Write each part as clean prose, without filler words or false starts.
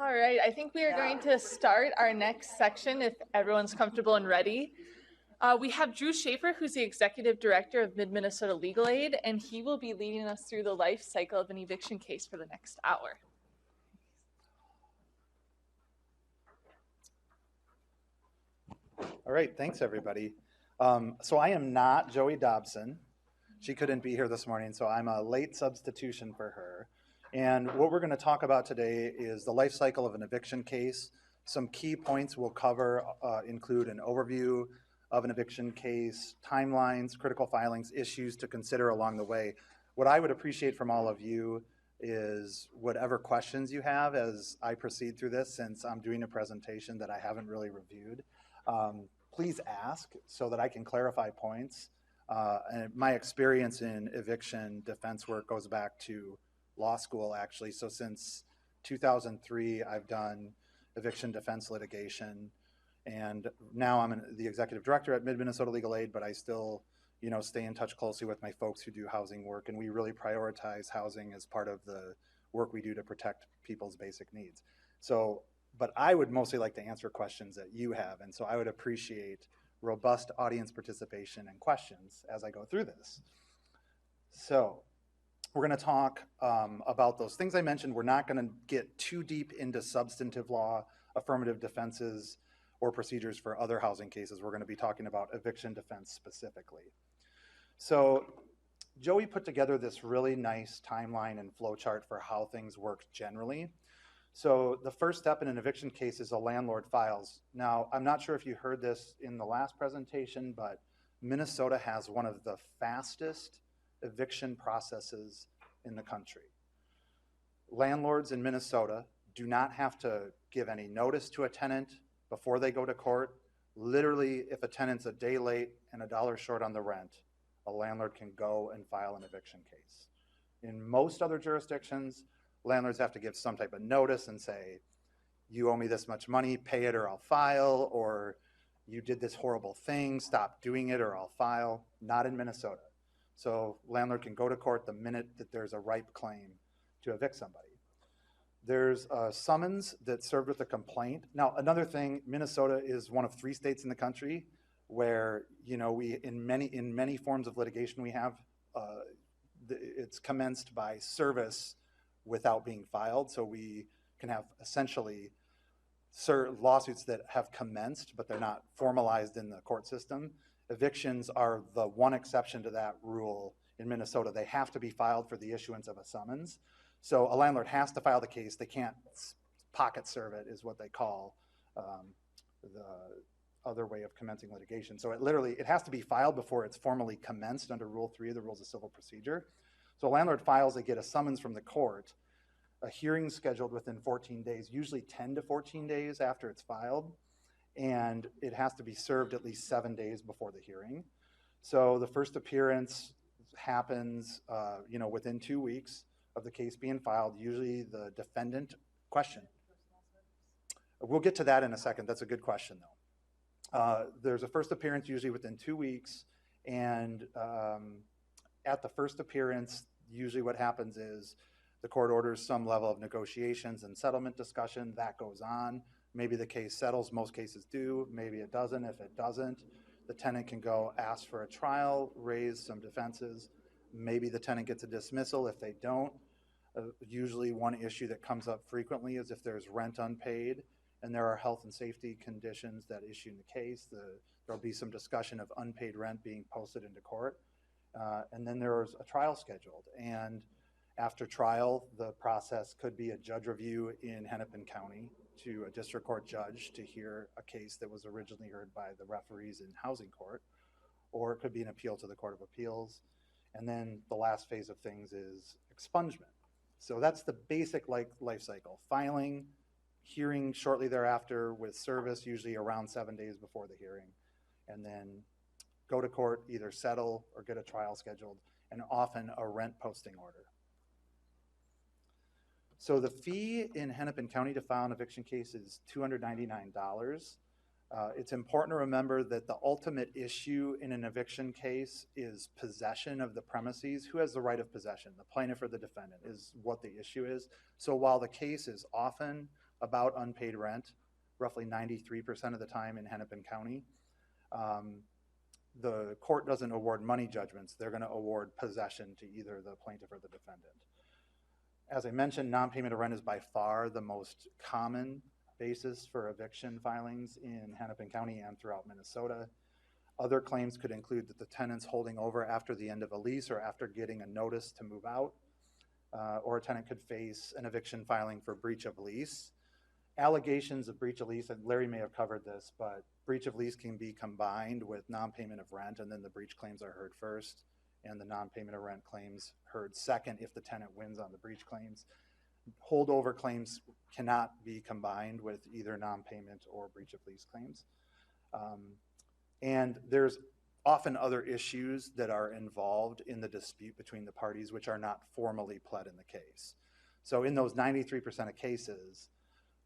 All right, I think we are going to start our next section if everyone's comfortable and ready. We have Drew Schaefer, who's the Executive Director of Mid-Minnesota Legal Aid, and he will be leading us through the life cycle of an eviction case for the next hour. All right, thanks everybody. So I am not Joey Dobson. She couldn't be here this morning, so I'm a late substitution for her. And what we're going to talk about today is the life cycle of an eviction case. Some key points we'll cover include an overview of an eviction case, timelines, critical filings, issues to consider along the way. What I would appreciate from all of you is whatever questions you have as I proceed through this, since I'm doing a presentation that I haven't really reviewed. Please ask so that I can clarify points. And my experience in eviction defense work goes back to law school, actually. So since 2003, I've done eviction defense litigation. And now I'm the executive director at Mid-Minnesota Legal Aid, but I still, stay in touch closely with my folks who do housing work. And we really prioritize housing as part of the work we do to protect people's basic needs. But I would mostly like to answer questions that you have. And so I would appreciate robust audience participation and questions as I go through this. So we're going to talk about those things I mentioned. We're not going to get too deep into substantive law, affirmative defenses, or procedures for other housing cases. We're going to be talking about eviction defense specifically. So Joey put together this really nice timeline and flow chart for how things work generally. So the first step in an eviction case is a landlord files. Now, I'm not sure if you heard this in the last presentation, but Minnesota has one of the fastest eviction processes in the country. Landlords in Minnesota do not have to give any notice to a tenant before they go to court. Literally, if a tenant's a day late and $1 short on the rent, a landlord can go and file an eviction case. In most other jurisdictions, landlords have to give some type of notice and say, you owe me this much money, pay it or I'll file, or you did this horrible thing, stop doing it or I'll file. Not in Minnesota. So landlord can go to court the minute that there's a ripe claim to evict somebody. There's a summons that's served with a complaint. Now, another thing, Minnesota is one of 3 states in the country where, we in many forms of litigation we have, it's commenced by service without being filed. So we can have essentially lawsuits that have commenced, but they're not formalized in the court system. Evictions are the one exception to that rule in Minnesota. They have to be filed for the issuance of a summons. So a landlord has to file the case. They can't pocket serve it, is what they call the other way of commencing litigation. So it has to be filed before it's formally commenced under Rule 3 of the Rules of Civil Procedure. So a landlord files, they get a summons from the court, a hearing scheduled within 14 days, usually 10 to 14 days after it's filed, and it has to be served at least 7 days before the hearing. So the first appearance happens, within 2 weeks of the case being filed. Usually the defendant, question. We'll get to that in a second. That's a good question, though. There's a first appearance usually within 2 weeks, and at the first appearance, usually what happens is the court orders some level of negotiations and settlement discussion. That goes on. Maybe the case settles. Most cases do. Maybe it doesn't. If it doesn't, the tenant can go ask for a trial, raise some defenses. Maybe the tenant gets a dismissal. If they don't, usually one issue that comes up frequently is if there's rent unpaid and there are health and safety conditions that issue in the case, there'll be some discussion of unpaid rent being posted into court. And then there's a trial scheduled. And after trial, the process could be a judge review in Hennepin County to a district court judge to hear a case that was originally heard by the referees in housing court, or it could be an appeal to the Court of Appeals. And then the last phase of things is expungement. So that's the basic life cycle. Filing, hearing shortly thereafter with service, usually around 7 days before the hearing, and then go to court, either settle or get a trial scheduled, and often a rent posting order. So the fee in Hennepin County to file an eviction case is $299. It's important to remember that the ultimate issue in an eviction case is possession of the premises. Who has the right of possession? The plaintiff or the defendant is what the issue is. So while the case is often about unpaid rent, roughly 93% of the time in Hennepin County. The court doesn't award money judgments. They're going to award possession to either the plaintiff or the defendant. As I mentioned, non-payment of rent is by far the most common basis for eviction filings in Hennepin County and throughout Minnesota. Other claims could include that the tenant's holding over after the end of a lease or after getting a notice to move out, or a tenant could face an eviction filing for breach of lease. Allegations of breach of lease, and Larry may have covered this, but breach of lease can be combined with non-payment of rent, and then the breach claims are heard first, and the non-payment of rent claims heard second if the tenant wins on the breach claims. Holdover claims cannot be combined with either non-payment or breach of lease claims. And there's often other issues that are involved in the dispute between the parties which are not formally pled in the case. So in those 93% of cases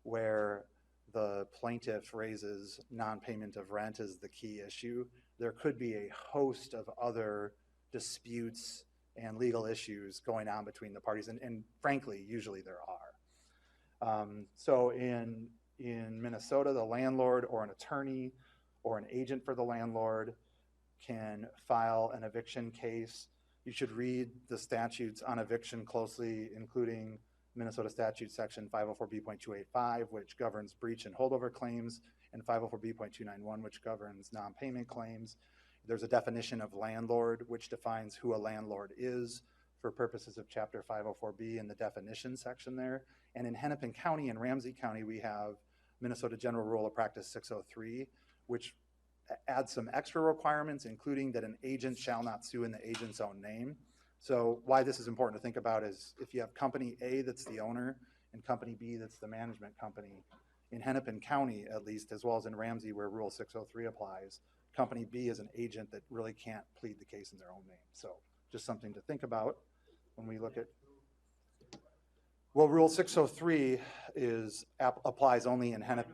where the plaintiff raises non-payment of rent as the key issue, there could be a host of other disputes and legal issues going on between the parties, and frankly, usually there are. So in Minnesota, the landlord or an attorney or an agent for the landlord can file an eviction case. You should read the statutes on eviction closely, including Minnesota statute section 504B.285, which governs breach and holdover claims, and 504B.291, which governs non-payment claims. There's a definition of landlord, which defines who a landlord is for purposes of Chapter 504B in the definition section there. And in Hennepin County and Ramsey County, we have Minnesota General Rule of Practice 603, which adds some extra requirements, including that an agent shall not sue in the agent's own name. So why this is important to think about is if you have company A that's the owner and company B that's the management company, in Hennepin County at least, as well as in Ramsey where Rule 603 applies, company B is an agent that really can't plead the case in their own name. So just something to think about when we look at, well, Rule 603 applies only in Hennepin.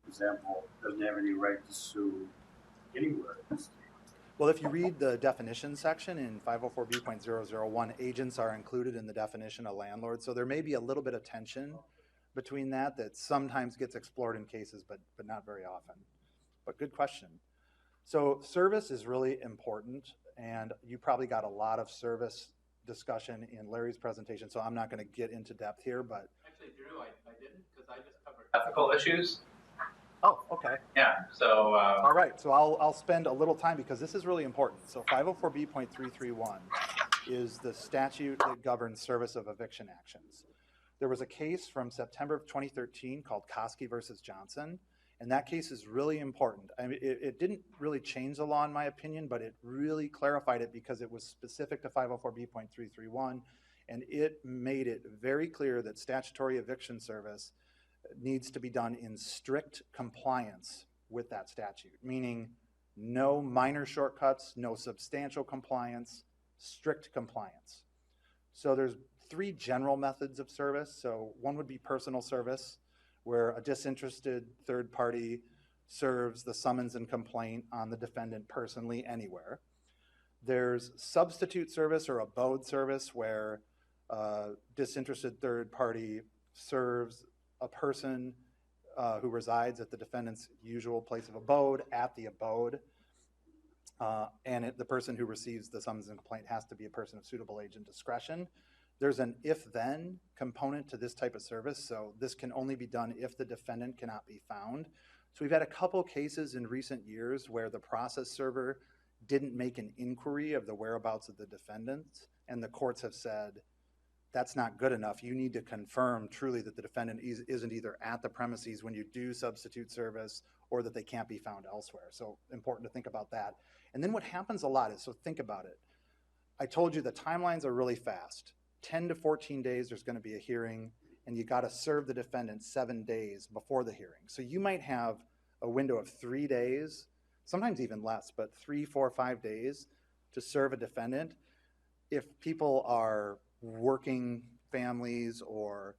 For example, doesn't have any right to sue anywhere in the state. Well, if you read the definition section in 504B.001, agents are included in the definition of landlord. So there may be a little bit of tension between that sometimes gets explored in cases, but not very often. But good question. So service is really important, and you probably got a lot of service discussion in Larry's presentation, so I'm not going to get into depth here, but... Actually, Drew, I didn't, because I just covered ethical issues. Oh, okay. Yeah, so... All right, so I'll spend a little time because this is really important. So 504B.331 is the statute that governs service of eviction actions. There was a case from September of 2013 called Koski versus Johnson, and that case is really important. I mean, it didn't really change the law in my opinion, but it really clarified it because it was specific to 504B.331, and it made it very clear that statutory eviction service needs to be done in strict compliance with that statute, meaning no minor shortcuts, no substantial compliance, strict compliance. So there's three general methods of service. So one would be personal service, where a disinterested third party serves the summons and complaint on the defendant personally anywhere. There's substitute service or abode service, where a disinterested third party serves a person who resides at the defendant's usual place of abode at the abode, and the person who receives the summons and complaint has to be a person of suitable age and discretion. There's an if-then component to this type of service, so this can only be done if the defendant cannot be found. So we've had a couple cases in recent years where the process server didn't make an inquiry of the whereabouts of the defendant, and the courts have said, that's not good enough. You need to confirm truly that the defendant isn't either at the premises when you do substitute service or that they can't be found elsewhere. So important to think about that. And then what happens a lot is, so think about it. I told you the timelines are really fast. 10 to 14 days, there's going to be a hearing, and you got to serve the defendant 7 days before the hearing. So you might have a window of 3 days, sometimes even less, but 3, 4, 5 days to serve a defendant. If people are working families or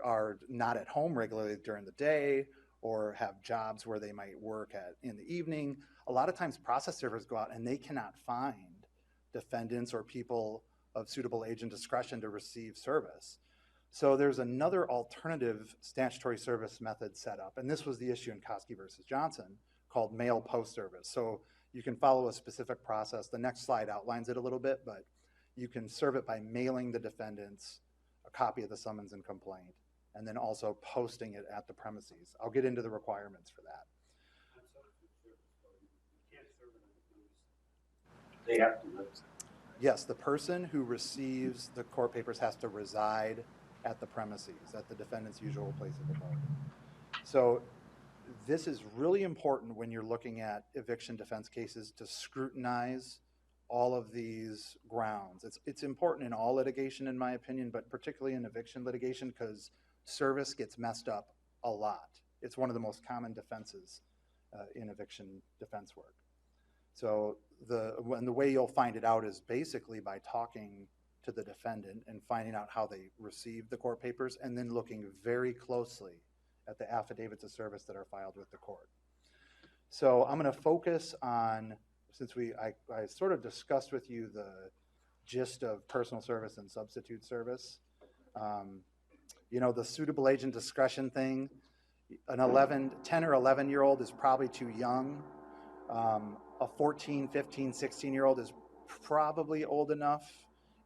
are not at home regularly during the day or have jobs where they might work in the evening, a lot of times process servers go out and they cannot find defendants or people of suitable age and discretion to receive service. So there's another alternative statutory service method set up, and this was the issue in Koski versus Johnson, called mail post service. So you can follow a specific process. The next slide outlines it a little bit, but you can serve it by mailing the defendants a copy of the summons and complaint, and then also posting it at the premises. I'll get into the requirements for that. They have to live. Yes, the person who receives the court papers has to reside at the premises, at the defendant's usual place of abode. So this is really important when you're looking at eviction defense cases, to scrutinize all of these grounds. It's important in all litigation, in my opinion, but particularly in eviction litigation, because service gets messed up a lot. It's one of the most common defenses in eviction defense work. So the way you'll find it out is basically by talking to the defendant and finding out how they received the court papers, and then looking very closely at the affidavits of service that are filed with the court. So I'm going to focus on, since I sort of discussed with you the gist of personal service and substitute service. You know, the suitable age and discretion thing, an 10 or 11-year-old is probably too young. A 14, 15, 16-year-old is probably old enough.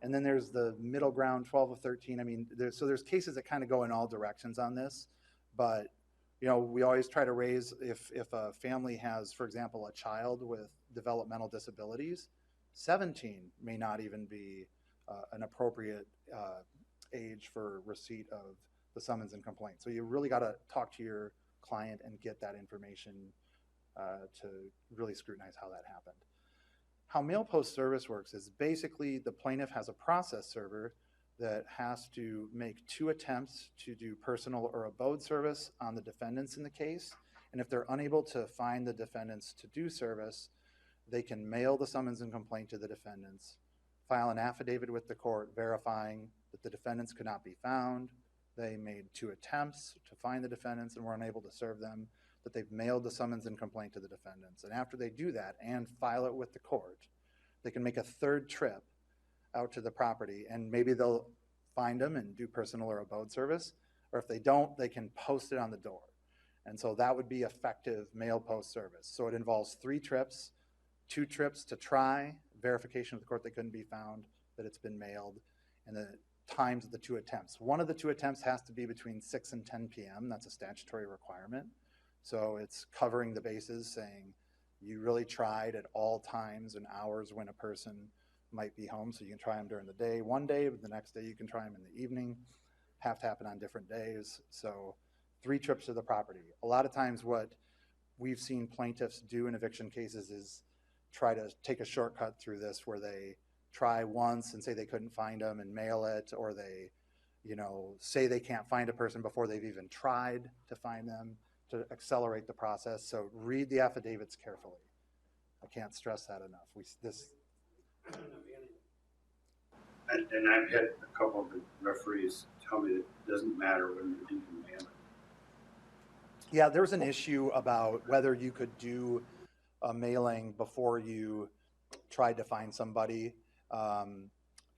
And then there's the middle ground, 12 or 13. I mean, there's cases that kind of go in all directions on this. But, you know, we always try to raise, if a family has, for example, a child with developmental disabilities, 17 may not even be an appropriate age for receipt of the summons and complaint. So you really got to talk to your client and get that information to really scrutinize how that happened. How mail post service works is basically the plaintiff has a process server that has to make 2 attempts to do personal or abode service on the defendants in the case. And if they're unable to find the defendants to do service, they can mail the summons and complaint to the defendants, file an affidavit with the court verifying that the defendants could not be found. They made 2 attempts to find the defendants and were unable to serve them, that they've mailed the summons and complaint to the defendants. And after they do that and file it with the court, they can make a 3rd trip out to the property, and maybe they'll find them and do personal or abode service, or if they don't, they can post it on the door. And so that would be effective mail post service. So it involves 3 trips, 2 trips to try, verification of the court they couldn't be found, that it's been mailed, and the times of the 2 attempts. One of the 2 attempts has to be between 6 and 10 p.m. That's a statutory requirement. So it's covering the bases, saying you really tried at all times and hours when a person might be home. So you can try them during the day one day, but the next day you can try them in the evening. Have to happen on different days. So 3 trips to the property. A lot of times what we've seen plaintiffs do in eviction cases is try to take a shortcut through this, where they try once and say they couldn't find them and mail it, or they, you know, say they can't find a person before they've even tried to find them, to accelerate the process. So read the affidavits carefully. I can't stress that enough. And I've had a couple of the referees tell me that it doesn't matter when you do the mailing. Yeah, there was an issue about whether you could do a mailing before you tried to find somebody.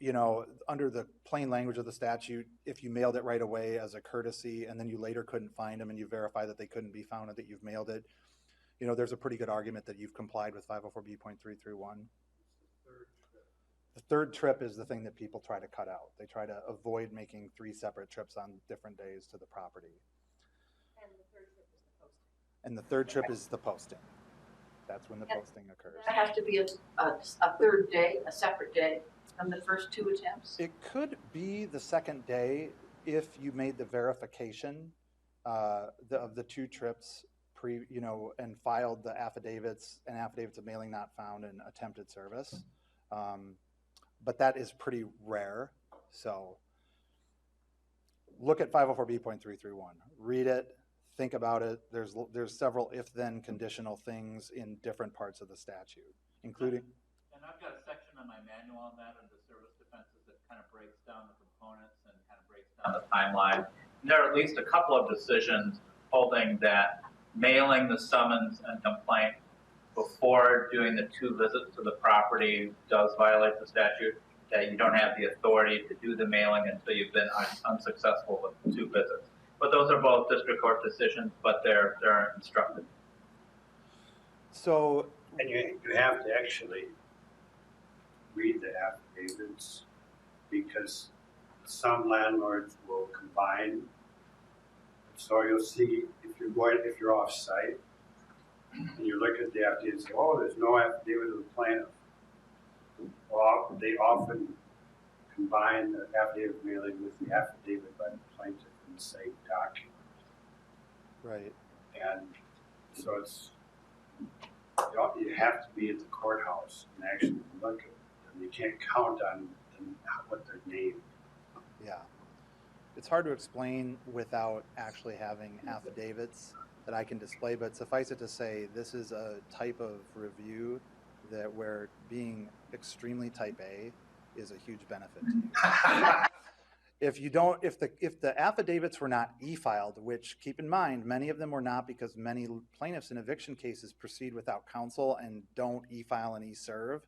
You know, under the plain language of the statute, if you mailed it right away as a courtesy and then you later couldn't find them and you verify that they couldn't be found and that you've mailed it, you know, there's a pretty good argument that you've complied with 504B.331. The 3rd trip is the thing that people try to cut out. They try to avoid making 3 separate trips on different days to the property. And the 3rd trip is the posting. That's when the posting occurs. That has to be a 3rd day, a separate day from the first 2 attempts? It could be the 2nd day if you made the verification of the 2 trips and filed the affidavits of mailing not found and attempted service. But that is pretty rare. So look at 504B.331. Read it. Think about it. There's several if-then conditional things in different parts of the statute, including. And I've got a section in my manual on that under service defenses that kind of breaks down the components and kind of breaks down the timeline. And there are at least a couple of decisions holding that mailing the summons and complaint before doing the 2 visits to the property does violate the statute. that you don't have the authority to do the mailing until you've been unsuccessful with 2 visits. But those are both district court decisions, but they're instructive. So, And you have to actually read the affidavits, because some landlords will combine. So you'll see if you're off site and you look at the affidavit and say, oh, there's no affidavit of the plaintiff. Well, they often combine the affidavit mailing with the affidavit by the plaintiff in the same document. right. And so you have to be at the courthouse and actually look at them. You can't count on what they're named. Yeah. It's hard to explain without actually having affidavits that I can display, but suffice it to say, this is a type of review that where being extremely type A is a huge benefit to you. If the affidavits were not e-filed, which keep in mind, many of them were not, because many plaintiffs in eviction cases proceed without counsel and don't e-file and e-serve,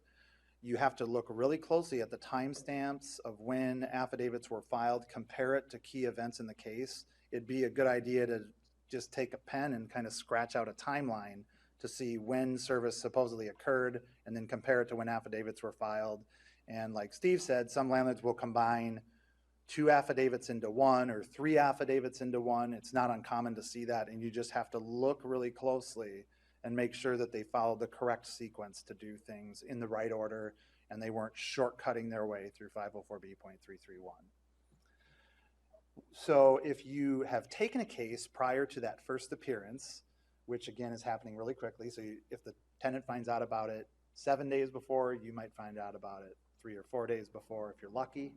you have to look really closely at the timestamps of when affidavits were filed, compare it to key events in the case. It'd be a good idea to just take a pen and kind of scratch out a timeline to see when service supposedly occurred, and then compare it to when affidavits were filed. And like Steve said, some landlords will combine 2 affidavits into 1 or 3 affidavits into 1. It's not uncommon to see that, and you just have to look really closely and make sure that they followed the correct sequence to do things in the right order, and they weren't shortcutting their way through 504B.331. So if you have taken a case prior to that first appearance, which again is happening really quickly, so if the tenant finds out about it 7 days before, you might find out about it 3 or 4 days before if you're lucky.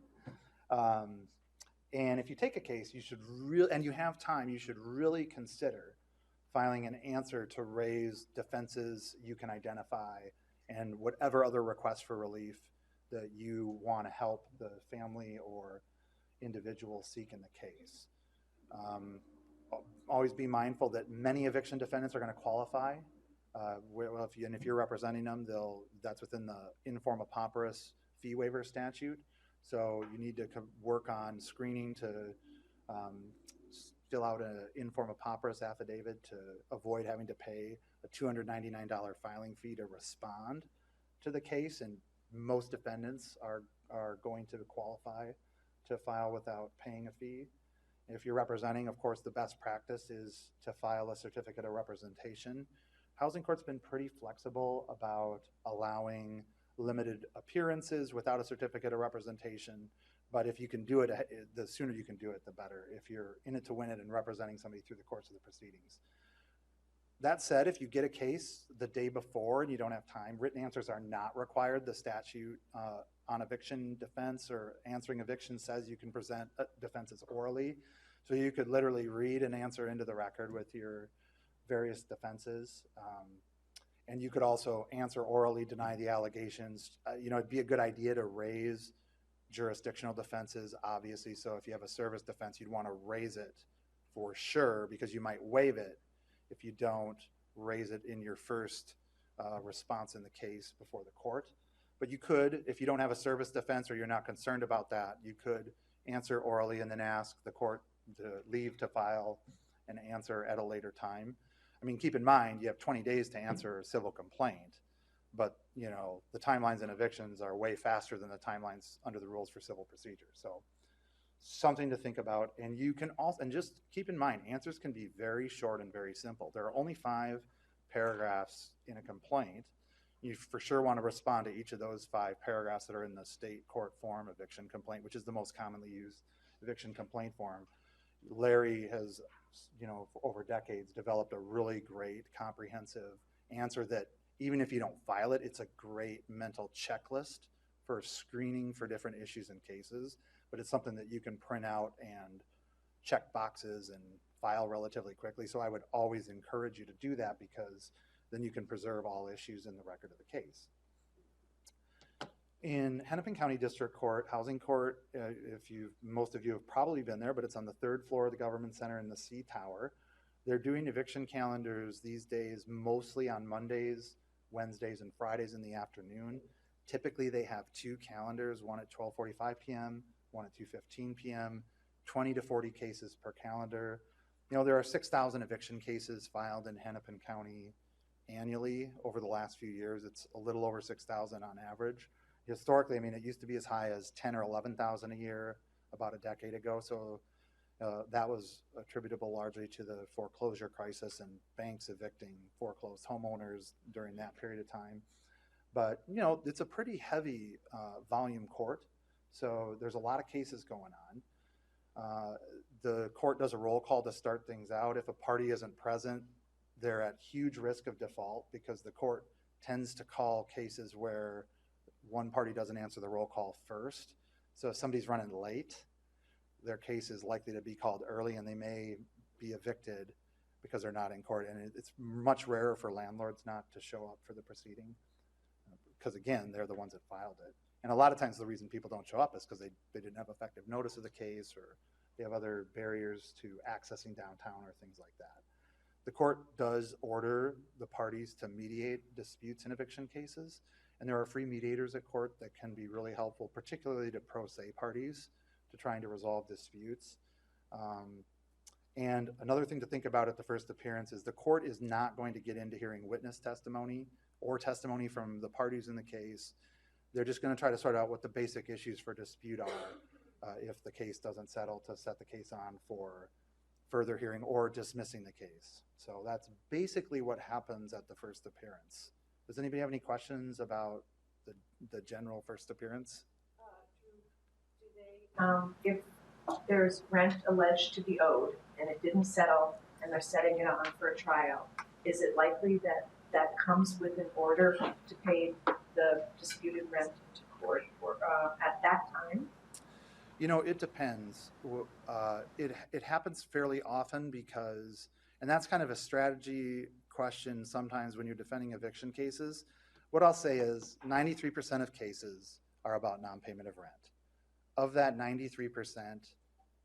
And if you take a case, you should really, and you have time, you should really consider filing an answer to raise defenses you can identify and whatever other requests for relief that you want to help the family or individual seek in the case. Always be mindful that many eviction defendants are going to qualify. If you're representing them, that's within the informa pauperis fee waiver statute. So you need to work on screening to fill out an informa pauperis affidavit to avoid having to pay a $299 filing fee to respond to the case. And most defendants are going to qualify to file without paying a fee. If you're representing, of course, the best practice is to file a certificate of representation. Housing court's been pretty flexible about allowing limited appearances without a certificate of representation, but if you can do it, the sooner you can do it, the better, if you're in it to win it and representing somebody through the course of the proceedings. That said, if you get a case the day before and you don't have time, written answers are not required. The statute on eviction defense or answering eviction says you can present defenses orally. So you could literally read an answer into the record with your various defenses. And you could also answer orally, deny the allegations. It'd be a good idea to raise jurisdictional defenses, obviously. So if you have a service defense, you'd want to raise it for sure, because you might waive it if you don't raise it in your first response in the case before the court. But you could, if you don't have a service defense or you're not concerned about that, you could answer orally and then ask the court to leave to file an answer at a later time. I mean, keep in mind, you have 20 days to answer a civil complaint, but the timelines in evictions are way faster than the timelines under the rules for civil procedure. So something to think about. And you can also, and just keep in mind, answers can be very short and very simple. There are only 5 paragraphs in a complaint. You for sure want to respond to each of those 5 paragraphs that are in the state court form eviction complaint, which is the most commonly used eviction complaint form. Larry has, over decades developed a really great comprehensive answer that even if you don't file it, it's a great mental checklist for screening for different issues and cases, but it's something that you can print out and check boxes and file relatively quickly. So I would always encourage you to do that, because then you can preserve all issues in the record of the case. In Hennepin County District Court, Housing Court, most of you have probably been there, but it's on the 3rd floor of the Government Center in the C Tower. They're doing eviction calendars these days mostly on Mondays, Wednesdays, and Fridays in the afternoon. Typically, they have two calendars, one at 12:45 p.m., one at 2:15 p.m., 20 to 40 cases per calendar. You know, there are 6,000 eviction cases filed in Hennepin County annually over the last few years. It's a little over 6,000 on average. Historically, I mean, it used to be as high as 10 or 11,000 a year about a decade ago. So that was attributable largely to the foreclosure crisis and banks evicting foreclosed homeowners during that period of time. But, you know, it's a pretty heavy volume court. So there's a lot of cases going on. The court does a roll call to start things out. If a party isn't present, they're at huge risk of default because the court tends to call cases where one party doesn't answer the roll call first. So if somebody's running late, their case is likely to be called early and they may be evicted because they're not in court. And it's much rarer for landlords not to show up for the proceeding because, again, they're the ones that filed it. And a lot of times the reason people don't show up is because they didn't have effective notice of the case, or they have other barriers to accessing downtown or things like that. The court does order the parties to mediate disputes in eviction cases, and there are free mediators at court that can be really helpful, particularly to pro se parties, to trying to resolve disputes. And another thing to think about at the first appearance is the court is not going to get into hearing witness testimony or testimony from the parties in the case. They're just going to try to sort out what the basic issues for dispute are if the case doesn't settle, to set the case on for further hearing or dismissing the case. So that's basically what happens at the first appearance. Does anybody have any questions about the general first appearance? If there's rent alleged to be owed and it didn't settle and they're setting it on for a trial, is it likely that that comes with an order to pay the disputed rent to court or, at that time? You know, it depends. It happens fairly often because, and that's kind of a strategy question sometimes when you're defending eviction cases. What I'll say is 93% of cases are about non-payment of rent. Of that 93%,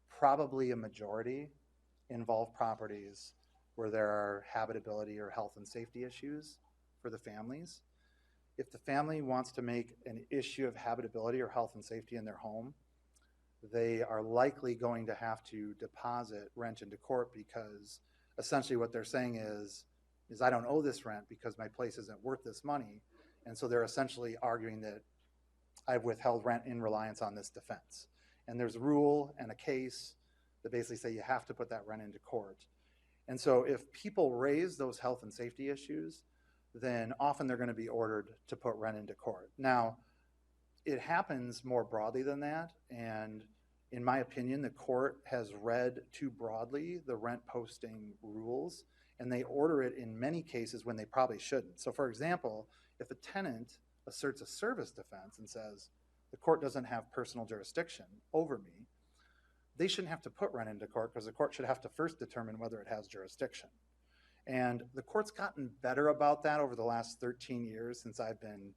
probably a majority involve properties where there are habitability or health and safety issues for the families. If the family wants to make an issue of habitability or health and safety in their home, they are likely going to have to deposit rent into court, because essentially what they're saying is I don't owe this rent because my place isn't worth this money. And so they're essentially arguing that I've withheld rent in reliance on this defense. And there's a rule and a case that basically say you have to put that rent into court. And so if people raise those health and safety issues, then often they're going to be ordered to put rent into court. Now, it happens more broadly than that, and in my opinion, the court has read too broadly the rent posting rules, and they order it in many cases when they probably shouldn't. So for example, if a tenant asserts a service defense and says, the court doesn't have personal jurisdiction over me, they shouldn't have to put rent into court, because the court should have to first determine whether it has jurisdiction. And the court's gotten better about that over the last 13 years since I've been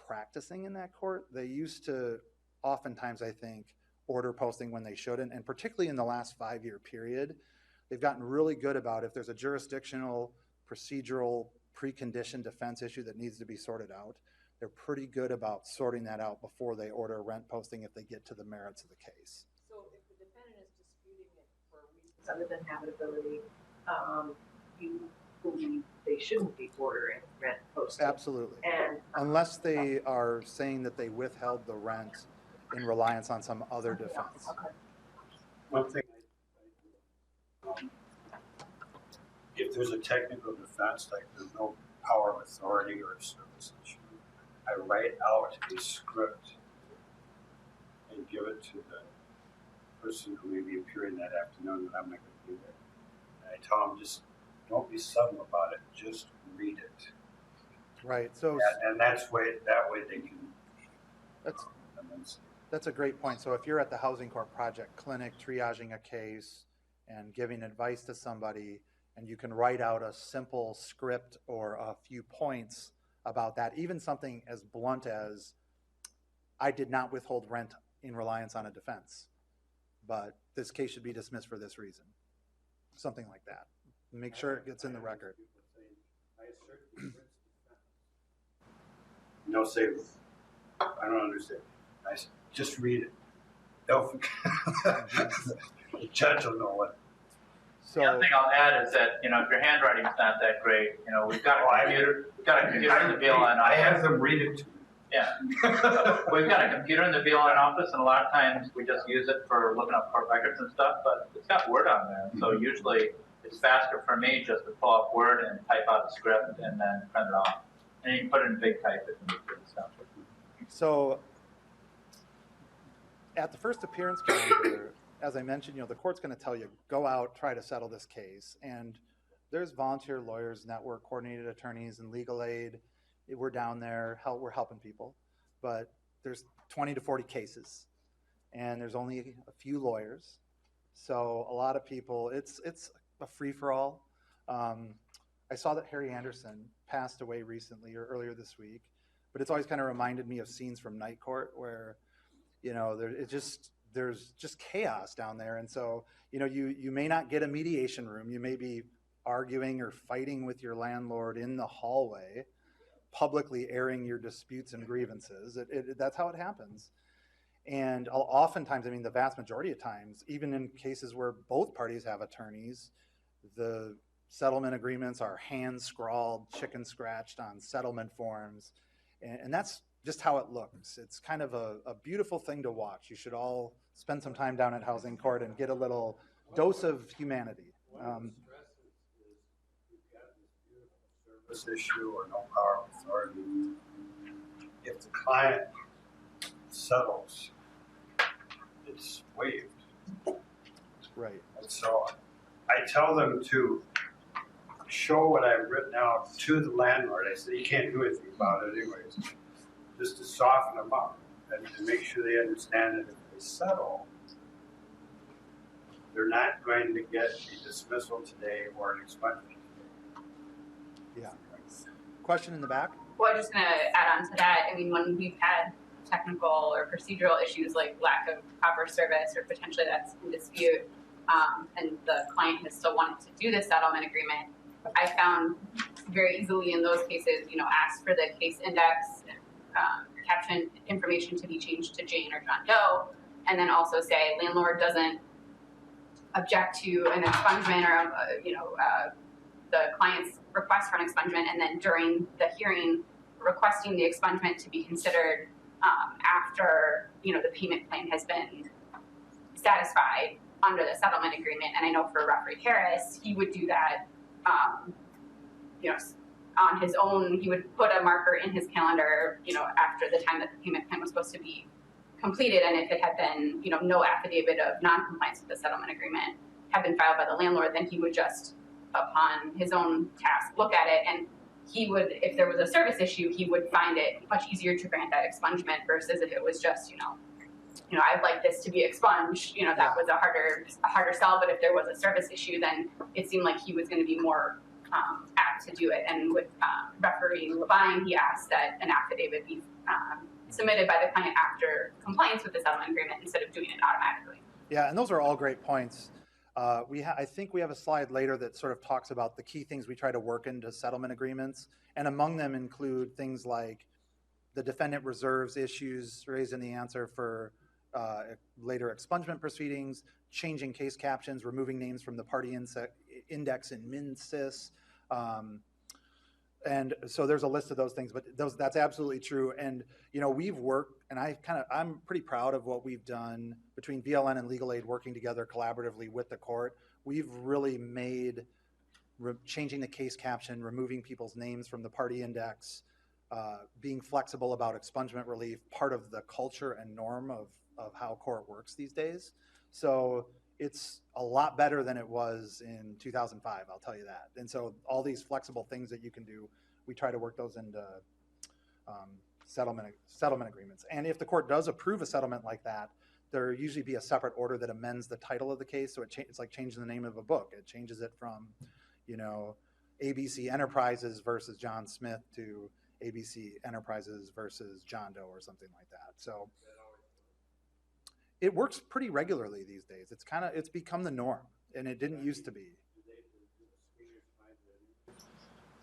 practicing in that court. They used to oftentimes, I think, order posting when they shouldn't, and particularly in the last 5-year period, they've gotten really good about if there's a jurisdictional, procedural, preconditioned defense issue that needs to be sorted out, they're pretty good about sorting that out before they order a rent posting if they get to the merits of the case. So if the defendant is disputing it for reasons other than habitability, you believe they shouldn't be ordering rent posted? Absolutely. And unless they are saying that they withheld the rent in reliance on some other defense. Okay. One thing, if there's a technical defense, like there's no power of authority or service issue, I write out a script and give it to the person who may be appearing that afternoon that I'm not going to be there. And I tell them, just don't be sudden about it, just read it. Right. So and that way they can. That's a great point. So if you're at the Housing Court Project clinic triaging a case and giving advice to somebody, and you can write out a simple script or a few points about that, even something as blunt as, I did not withhold rent in reliance on a defense, but this case should be dismissed for this reason. Something like that. Make sure it gets in the record. Say, I don't understand. Just read it. They'll, the judge will know what. The other So, thing I'll add is that, if your handwriting's not that great, we've got a computer in the VLN I have office. them read it to me. Yeah. We've got a computer in the VLN office, and a lot of times we just use it for looking up court records and stuff, but it's got Word on there. So usually it's faster for me just to pull up Word and type out the script and then print it off. And you can put it in big type if you need to and stuff. so at the first appearance calendar, as I mentioned, the court's going to tell you, go out, try to settle this case. And there's volunteer lawyers, network coordinated attorneys, and legal aid. We're down there, we're helping people. But there's 20 to 40 cases, and there's only a few lawyers. So a lot of people, it's a free-for-all. I saw that Harry Anderson passed away recently or earlier this week, but it's always kind of reminded me of scenes from Night Court where, there's just chaos down there. And so, you may not get a mediation room. You may be arguing or fighting with your landlord in the hallway, publicly airing your disputes and grievances. That's how it happens. And oftentimes, the vast majority of times, even in cases where both parties have attorneys, the settlement agreements are hand scrawled, chicken scratched on settlement forms. And that's just how it looks. It's kind of a beautiful thing to watch. You should all spend some time down at housing court and get a little dose of humanity. This issue or no power of authority. If the client settles, it's waived. Right. And so I tell them to show what I've written out to the landlord. I say, you can't do anything about it anyways. Just to soften them up and to make sure they understand that if they settle, they're not going to get a dismissal today or an expungement today. Yeah. Question in the back? Well, I'm just going to add on to that. When we've had technical or procedural issues like lack of proper service or potentially that's in dispute, and the client has still wanted to do the settlement agreement, I found very easily in those cases, ask for the case index, caption information to be changed to Jane or John Doe, and then also say landlord doesn't object to an expungement or the client's request for an expungement, and then during the hearing requesting the expungement to be considered after the payment plan has been satisfied under the settlement agreement. And I know for referee Harris, he would do that on his own. He would put a marker in his calendar after the time that the payment plan was supposed to be completed, and if it had been no affidavit of non-compliance with the settlement agreement had been filed by the landlord, then he would just upon his own task look at it, and he would, if there was a service issue, he would find it much easier to grant that expungement versus if it was just I'd like this to be expunged, that was a harder sell. But if there was a service issue, then it seemed like he was going to be more apt to do it. And with referee Levine, he asked that an affidavit be submitted by the client after compliance with the settlement agreement instead of doing it automatically. Yeah, and those are all great points. I think we have a slide later that sort of talks about the key things we try to work into settlement agreements, and among them include things like the defendant reserves issues raised in the answer for later expungement proceedings, changing case captions, removing names from the party index in MinSys. And so there's a list of those things, but that's absolutely true. And, we've worked, and I'm pretty proud of what we've done between VLN and Legal Aid working together collaboratively with the court. We've really made changing the case caption, removing people's names from the party index, being flexible about expungement relief, part of the culture and norm of how court works these days. So it's a lot better than it was in 2005, I'll tell you that. And so all these flexible things that you can do, we try to work those into settlement agreements. And if the court does approve a settlement like that, there usually be a separate order that amends the title of the case. So it's like changing the name of a book. It changes it from, ABC Enterprises versus John Smith to ABC Enterprises versus John Doe or something like that. So it works pretty regularly these days. It's become the norm, and it didn't used to be.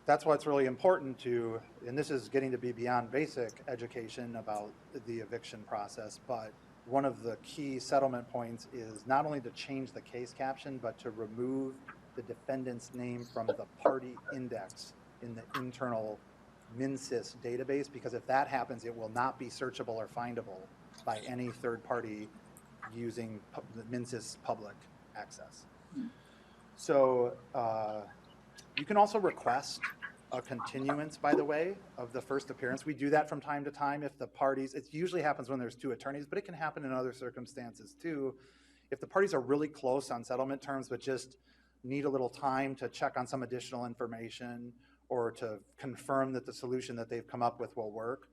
that's why it's really important to, and this is getting to be beyond basic education about the eviction process, but one of the key settlement points is not only to change the case caption, but to remove the defendant's name from the party index in the internal MinSys database, because if that happens, it will not be searchable or findable by any third party using the MinSys public access. So you can also request a continuance, by the way, of the first appearance. We do that from time to time if the parties, it usually happens when there's two attorneys, but it can happen in other circumstances too. If the parties are really close on settlement terms, but just need a little time to check on some additional information or to confirm that the solution that they've come up with will work,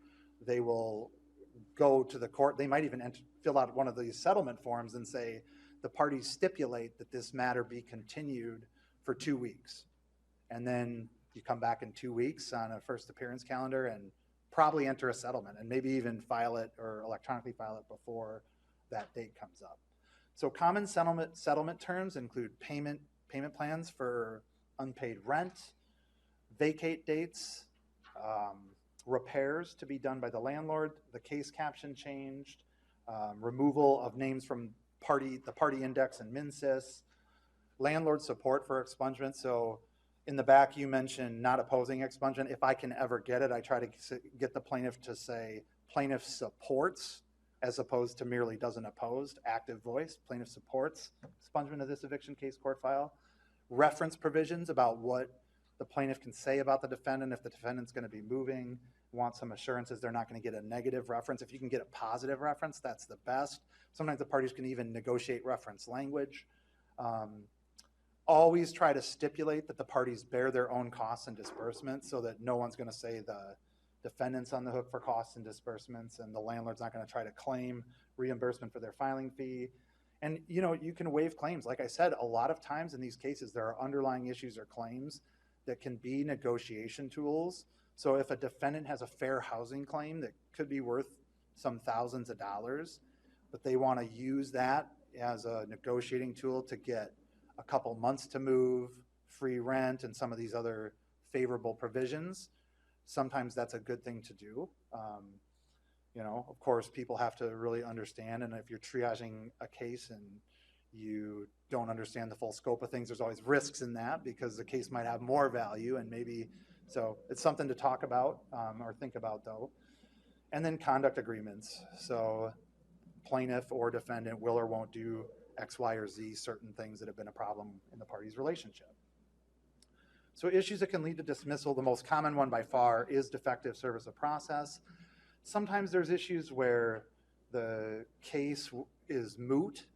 they will go to the court. They might even fill out one of these settlement forms and say, the parties stipulate that this matter be continued for 2 weeks. And then you come back in 2 weeks on a first appearance calendar and probably enter a settlement and maybe even file it or electronically file it before that date comes up. So common settlement terms include payment plans for unpaid rent, vacate dates, repairs to be done by the landlord, the case caption changed, removal of names from the party index and MinSys, landlord support for expungement. So in the back, you mentioned not opposing expungement. If I can ever get it, I try to get the plaintiff to say plaintiff supports as opposed to merely doesn't oppose, active voice. Plaintiff supports expungement of this eviction case court file. Reference provisions about what the plaintiff can say about the defendant if the defendant's going to be moving, want some assurances they're not going to get a negative reference. If you can get a positive reference, that's the best. Sometimes the parties can even negotiate reference language. Always try to stipulate that the parties bear their own costs and disbursements so that no one's going to say the defendant's on the hook for costs and disbursements and the landlord's not going to try to claim reimbursement for their filing fee. And you can waive claims. Like I said, a lot of times in these cases, there are underlying issues or claims that can be negotiation tools. So if a defendant has a fair housing claim that could be worth some thousands of dollars, but they want to use that as a negotiating tool to get a couple months to move, free rent, and some of these other favorable provisions, sometimes that's a good thing to do. Of course, people have to really understand, and if you're triaging a case and you don't understand the full scope of things, there's always risks in that because the case might have more value and maybe, so it's something to talk about or think about though. And then conduct agreements. So plaintiff or defendant will or won't do X, Y, or Z, certain things that have been a problem in the parties' relationship. So issues that can lead to dismissal, the most common one by far is defective service of process. Sometimes there's issues where the case is moot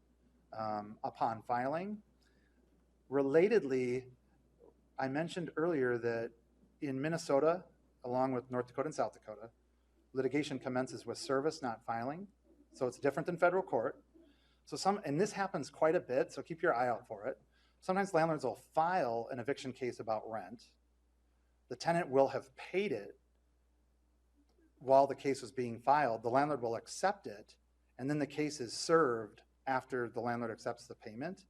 upon filing. Relatedly, I mentioned earlier that in Minnesota, along with North Dakota and South Dakota, litigation commences with service, not filing. So it's different than federal court. So and this happens quite a bit, so keep your eye out for it. Sometimes landlords will file an eviction case about rent. The tenant will have paid it while the case was being filed. The landlord will accept it, and then the case is served after the landlord accepts the payment.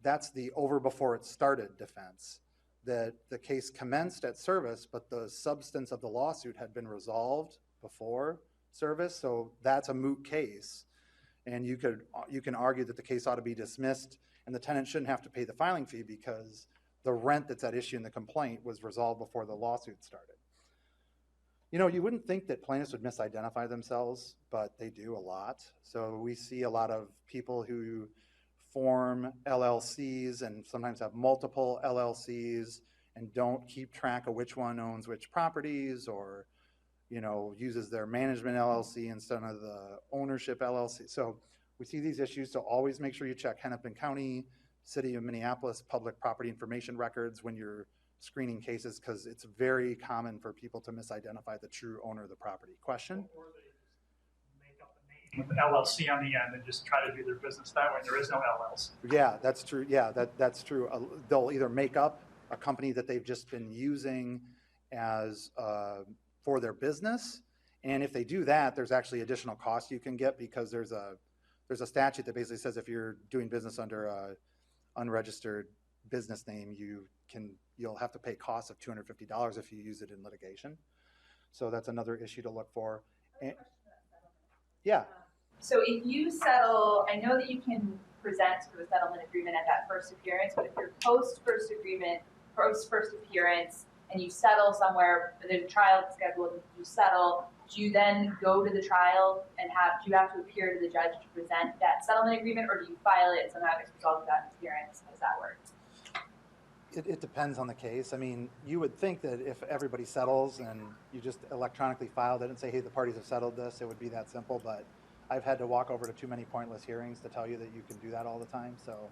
That's the over before it started defense, that the case commenced at service, but the substance of the lawsuit had been resolved before service, so that's a moot case. And you can argue that the case ought to be dismissed and the tenant shouldn't have to pay the filing fee because the rent that's at issue in the complaint was resolved before the lawsuit started. You wouldn't think that plaintiffs would misidentify themselves, but they do a lot. So we see a lot of people who form LLCs and sometimes have multiple LLCs and don't keep track of which one owns which properties, or uses their management LLC instead of the ownership LLC. So we see these issues, so always make sure you check Hennepin County, City of Minneapolis public property information records when you're screening cases, because it's very common for people to misidentify the true owner of the property. Question? Or they just make up a name with an LLC on the end and just try to do their business that way. There is no LLC. Yeah, that's true. Yeah, that's true. They'll either make up a company that they've just been using as for their business, and if they do that, there's actually additional costs you can get because there's a statute that basically says if you're doing business under a unregistered business name, you'll have to pay costs of $250 if you use it in litigation. So that's another issue to look for. And, yeah. So if you settle, I know that you can present sort of a settlement agreement at that first appearance, but if you're post first appearance, and you settle somewhere, there's a trial scheduled, and you settle, do you then go to the trial and do you have to appear to the judge to present that settlement agreement, or do you file it somehow as a result of that appearance? How does that work? It depends on the case. I mean, you would think that if everybody settles and you just electronically filed it and say, hey, the parties have settled this, it would be that simple, but I've had to walk over to too many pointless hearings to tell you that you can do that all the time. So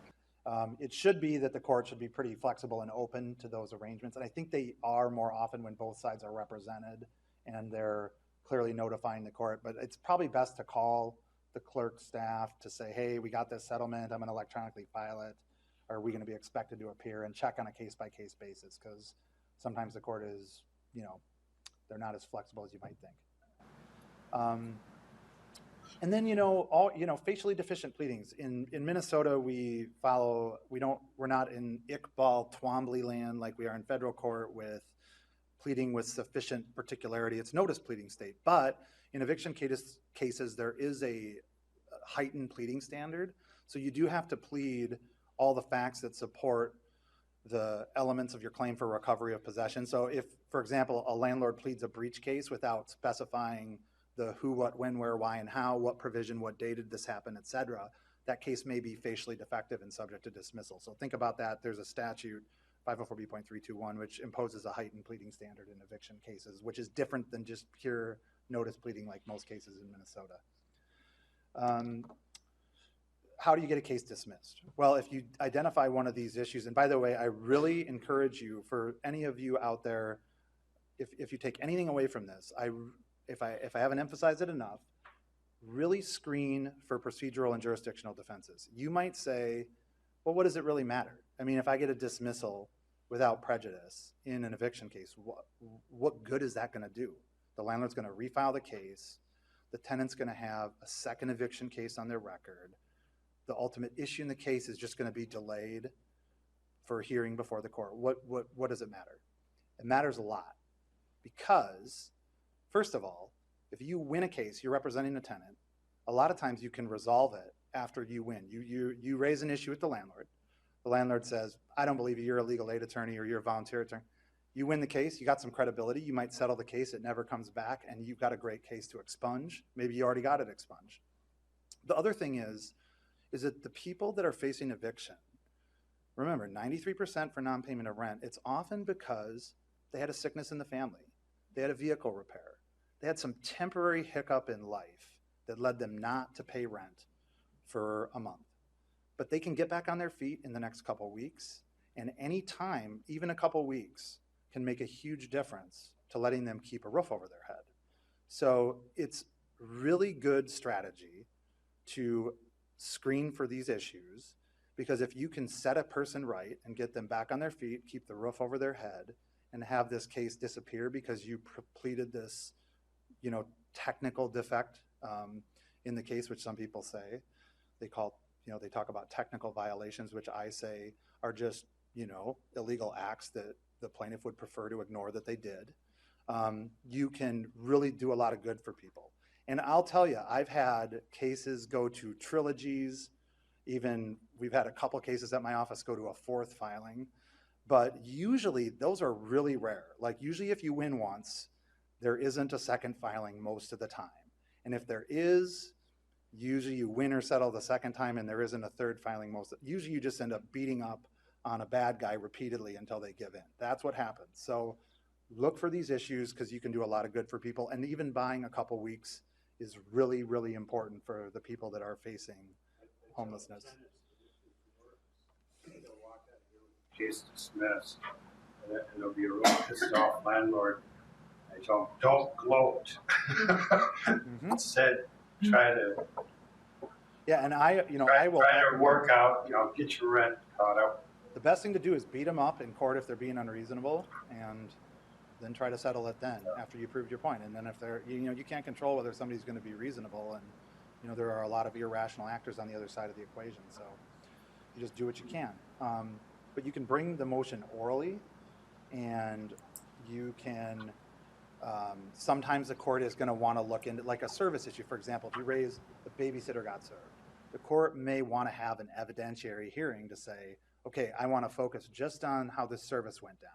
it should be that the court should be pretty flexible and open to those arrangements. And I think they are more often when both sides are represented and they're clearly notifying the court. But it's probably best to call the clerk staff to say, hey, we got this settlement, I'm going to electronically file it. Are we going to be expected to appear, and check on a case-by-case basis, because sometimes the court is, they're not as flexible as you might think. And then, facially deficient pleadings. In Minnesota, we're not in Iqbal Twombly land like we are in federal court with pleading with sufficient particularity. It's notice pleading state. But in eviction cases, there is a heightened pleading standard. So you do have to plead all the facts that support the elements of your claim for recovery of possession. So if, for example, a landlord pleads a breach case without specifying the who, what, when, where, why, and how, what provision, what day did this happen, et cetera, that case may be facially defective and subject to dismissal. So think about that. There's a statute, 504B.321, which imposes a heightened pleading standard in eviction cases, which is different than just pure notice pleading like most cases in Minnesota. How do you get a case dismissed? Well, if you identify one of these issues, and by the way, I really encourage you, for any of you out there, if you take anything away from this, if I haven't emphasized it enough, really screen for procedural and jurisdictional defenses. You might say, well, what does it really matter? I mean, if I get a dismissal without prejudice in an eviction case, what good is that going to do? The landlord's going to refile the case. The tenant's going to have a second eviction case on their record. The ultimate issue in the case is just going to be delayed for a hearing before the court. What does it matter? It matters a lot, because first of all, if you win a case, you're representing a tenant. A lot of times you can resolve it after you win. You raise an issue with the landlord. The landlord says, I don't believe you, you're a legal aid attorney or you're a volunteer attorney. You win the case, you got some credibility, you might settle the case, it never comes back, and you've got a great case to expunge. Maybe you already got it expunged. The other thing is that the people that are facing eviction, remember, 93% for non-payment of rent, it's often because they had a sickness in the family. They had a vehicle repair. They had some temporary hiccup in life that led them not to pay rent for a month. But they can get back on their feet in the next couple of weeks, and any time, even a couple of weeks, can make a huge difference to letting them keep a roof over their head. So it's really good strategy to screen for these issues, because if you can set a person right and get them back on their feet, keep the roof over their head, and have this case disappear because you pleaded this, technical defect in the case, which some people say they talk about technical violations, which I say are just, illegal acts that the plaintiff would prefer to ignore that they did. You can really do a lot of good for people. And I'll tell you, I've had cases go to trilogies. Even we've had a couple cases at my office go to a fourth filing. But usually those are really rare. Like usually if you win once, there isn't a second filing most of the time. And if there is, usually you win or settle the second time and there isn't a third filing usually you just end up beating up on a bad guy repeatedly until they give in. That's what happens. So look for these issues, because you can do a lot of good for people. And even buying a couple weeks is really, really important for the people that are facing homelessness. Case dismissed, and there'll be a real pissed off landlord. I tell him, don't gloat. Instead, try to. Yeah, and I will try to work out, get your rent caught up. The best thing to do is beat them up in court if they're being unreasonable, and then try to settle it then after you proved your point. And then if they're, you can't control whether somebody's going to be reasonable, and there are a lot of irrational actors on the other side of the equation. So you just do what you can. but you can bring the motion orally, and you can, sometimes the court is going to want to look into, like a service issue, for example, if you raise the babysitter got served, the court may want to have an evidentiary hearing to say, okay, I want to focus just on how this service went down.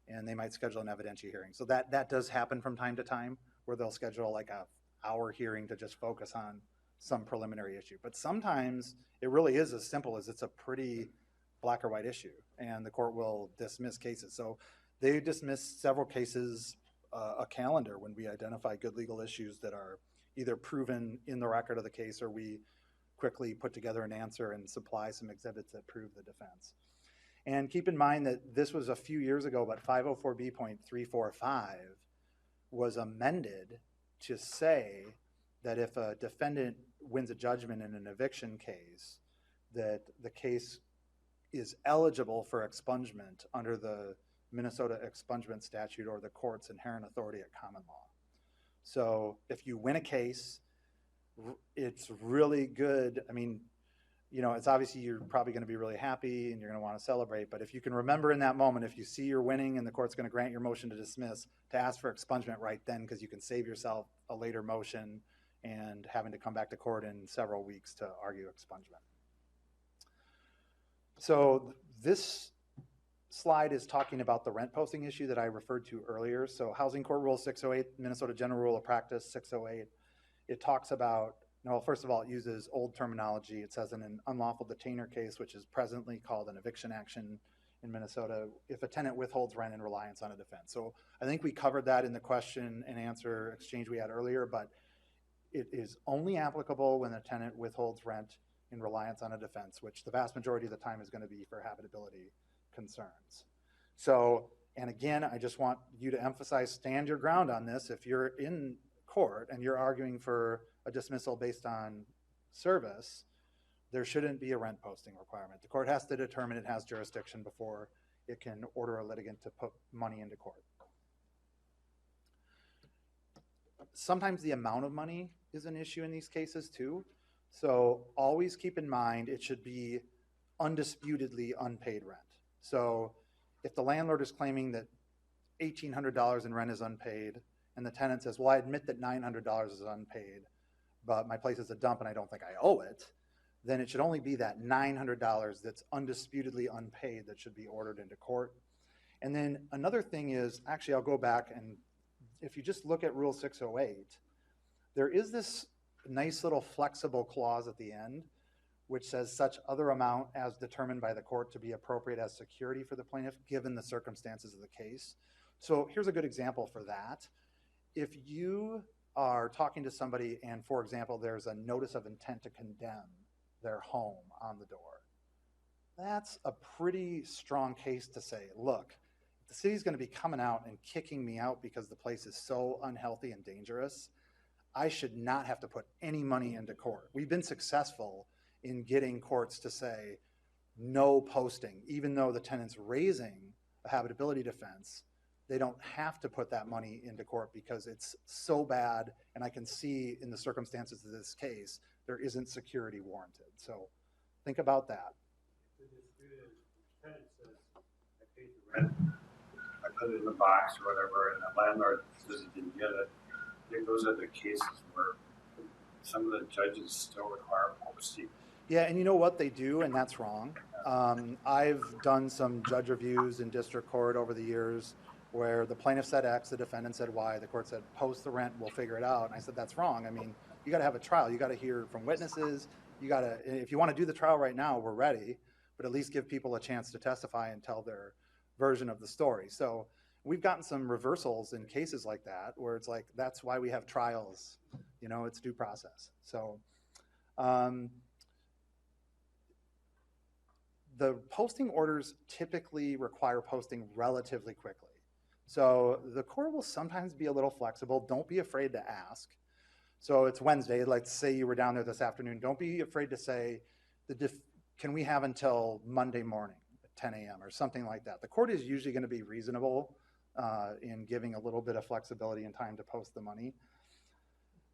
And they might schedule an evidentiary hearing. So that does happen from time to time, where they'll schedule like a hour hearing to just focus on some preliminary issue. But sometimes it really is as simple as it's a pretty black or white issue, and the court will dismiss cases. So they dismissed several cases a calendar when we identify good legal issues that are either proven in the record of the case, or we quickly put together an answer and supply some exhibits that prove the defense. And keep in mind that this was a few years ago, but 504B.345 was amended to say that if a defendant wins a judgment in an eviction case, that the case is eligible for expungement under the Minnesota expungement statute or the court's inherent authority at common law. So if you win a case, it's really good. I mean, you know, it's obviously you're probably going to be really happy and you're going to want to celebrate. But if you can remember in that moment, if you see you're winning and the court's going to grant your motion to dismiss, to ask for expungement right then, because you can save yourself a later motion and having to come back to court in several weeks to argue expungement. So this slide is talking about the rent posting issue that I referred to earlier. So Housing Court Rule 608, Minnesota General Rule of Practice 608, it talks about, well, first of all, it uses old terminology. It says in an unlawful detainer case, which is presently called an eviction action in Minnesota, if a tenant withholds rent in reliance on a defense. So I think we covered that in the question and answer exchange we had earlier, but it is only applicable when a tenant withholds rent in reliance on a defense, which the vast majority of the time is going to be for habitability concerns. So, and again, I just want you to emphasize, stand your ground on this. If you're in court and you're arguing for a dismissal based on service, there shouldn't be a rent posting requirement. The court has to determine it has jurisdiction before it can order a litigant to put money into court. Sometimes the amount of money is an issue in these cases too. So always keep in mind it should be undisputedly unpaid rent. So if the landlord is claiming that $1,800 in rent is unpaid, and the tenant says, well, I admit that $900 is unpaid, but my place is a dump and I don't think I owe it, then it should only be that $900 that's undisputedly unpaid that should be ordered into court. And then another thing is, actually, I'll go back, and if you just look at Rule 608, there is this nice little flexible clause at the end, which says such other amount as determined by the court to be appropriate as security for the plaintiff, given the circumstances of the case. So here's a good example for that. If you are talking to somebody and, for example, there's a notice of intent to condemn their home on the door, that's a pretty strong case to say, look, if the city's going to be coming out and kicking me out because the place is so unhealthy and dangerous, I should not have to put any money into court. We've been successful in getting courts to say no posting, even though the tenant's raising a habitability defense. They don't have to put that money into court because it's so bad, and I can see in the circumstances of this case, there isn't security warranted. So think about that. The disputed tenant says, I paid the rent, I put it in the box or whatever, and the landlord says he didn't get it. I think those are the cases where some of the judges still require posting. Yeah, and you know what they do, and that's wrong. I've done some judge reviews in district court over the years where the plaintiff said X, the defendant said Y, the court said post the rent, we'll figure it out. And I said, that's wrong. I mean, you got to have a trial. You got to hear from witnesses. You got to, if you want to do the trial right now, we're ready, but at least give people a chance to testify and tell their version of the story. So we've gotten some reversals in cases like that where it's like, that's why we have trials. You know, it's due process. So the posting orders typically require posting relatively quickly. So the court will sometimes be a little flexible. Don't be afraid to ask. So it's Wednesday. Let's say you were down there this afternoon. Don't be afraid to say, can we have until Monday morning at 10 a.m. or something like that. The court is usually going to be reasonable in giving a little bit of flexibility and time to post the money.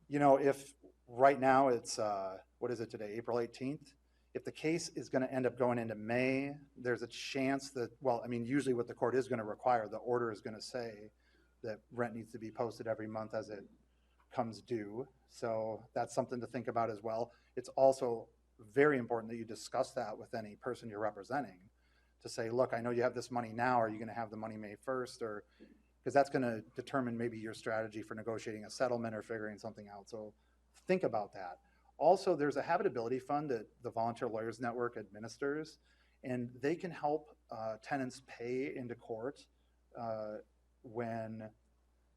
You know, if right now it's, what is it today, April 18th? If the case is going to end up going into May, there's a chance that, well, I mean, usually what the court is going to require, the order is going to say that rent needs to be posted every month as it comes due. So that's something to think about as well. It's also very important that you discuss that with any person you're representing to say, look, I know you have this money now. Are you going to have the money May 1st? Or because that's going to determine maybe your strategy for negotiating a settlement or figuring something out. So think about that. Also, there's a habitability fund that the Volunteer Lawyers Network administers, and they can help tenants pay into court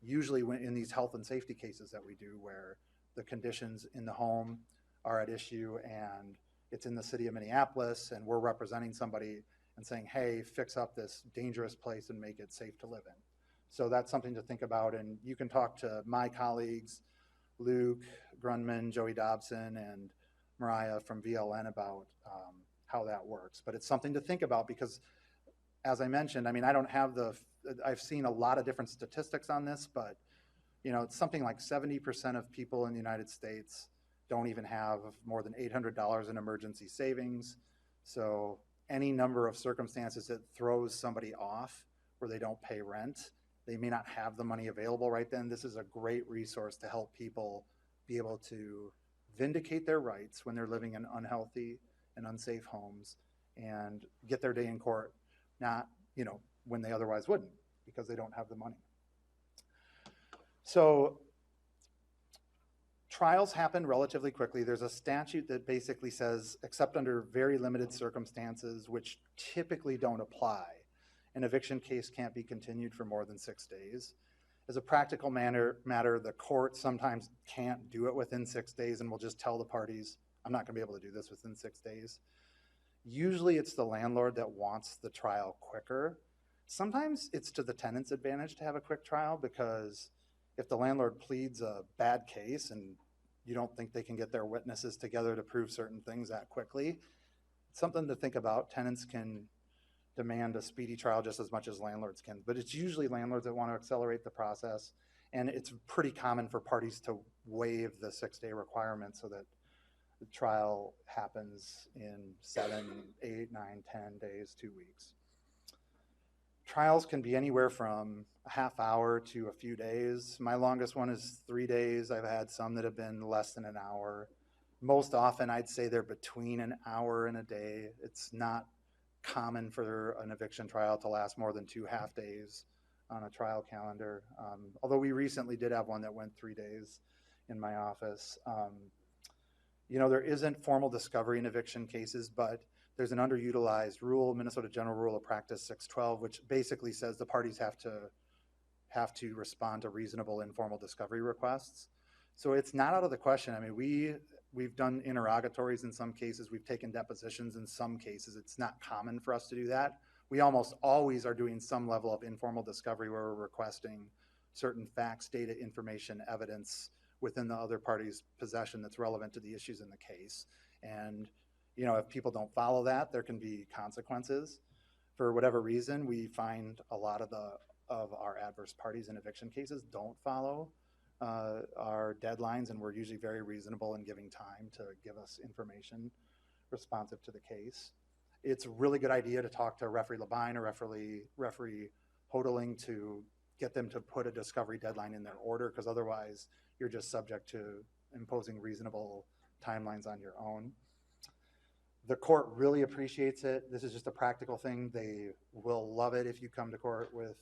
usually when in these health and safety cases that we do where the conditions in the home are at issue and it's in the city of Minneapolis and we're representing somebody and saying, hey, fix up this dangerous place and make it safe to live in. So that's something to think about, and you can talk to my colleagues, Luke Grunman, Joey Dobson, and Mariah from VLN about how that works. But it's something to think about because, as I mentioned, I mean, I've seen a lot of different statistics on this, but it's something like 70% of people in the United States don't even have more than $800 in emergency savings. So any number of circumstances that throws somebody off where they don't pay rent, they may not have the money available right then. This is a great resource to help people be able to vindicate their rights when they're living in unhealthy and unsafe homes and get their day in court, not, when they otherwise wouldn't because they don't have the money. So trials happen relatively quickly. There's a statute that basically says, except under very limited circumstances, which typically don't apply, an eviction case can't be continued for more than 6 days. As a practical matter, the court sometimes can't do it within 6 days and will just tell the parties, I'm not gonna be able to do this within 6 days. Usually it's the landlord that wants the trial quicker. Sometimes it's to the tenant's advantage to have a quick trial because if the landlord pleads a bad case and you don't think they can get their witnesses together to prove certain things that quickly, it's something to think about. Tenants can demand a speedy trial just as much as landlords can, but it's usually landlords that want to accelerate the process, and it's pretty common for parties to waive the 6-day requirement so that the trial happens in 7, 8, 9, 10 days, 2 weeks. Trials can be anywhere from a half hour to a few days. My longest one is 3 days. I've had some that have been less than an hour. Most often I'd say they're between an hour and a day. It's not common for an eviction trial to last more than 2 half days on a trial calendar. Although we recently did have one that went 3 days in my office. There isn't formal discovery in eviction cases, but there's an underutilized rule, Minnesota General Rule of Practice 612, which basically says the parties have to respond to reasonable informal discovery requests. So it's not out of the question. I mean, we've done interrogatories in some cases. We've taken depositions in some cases. It's not common for us to do that. We almost always are doing some level of informal discovery where we're requesting certain facts, data, information, evidence within the other party's possession that's relevant to the issues in the case. And if people don't follow that, there can be consequences. For whatever reason, we find a lot of our adverse parties in eviction cases don't follow our deadlines, and we're usually very reasonable in giving time to give us information responsive to the case. It's a really good idea to talk to referee Labine or referee Hodling to get them to put a discovery deadline in their order, because otherwise you're just subject to imposing reasonable timelines on your own. The court really appreciates it. This is just a practical thing. They will love it if you come to court with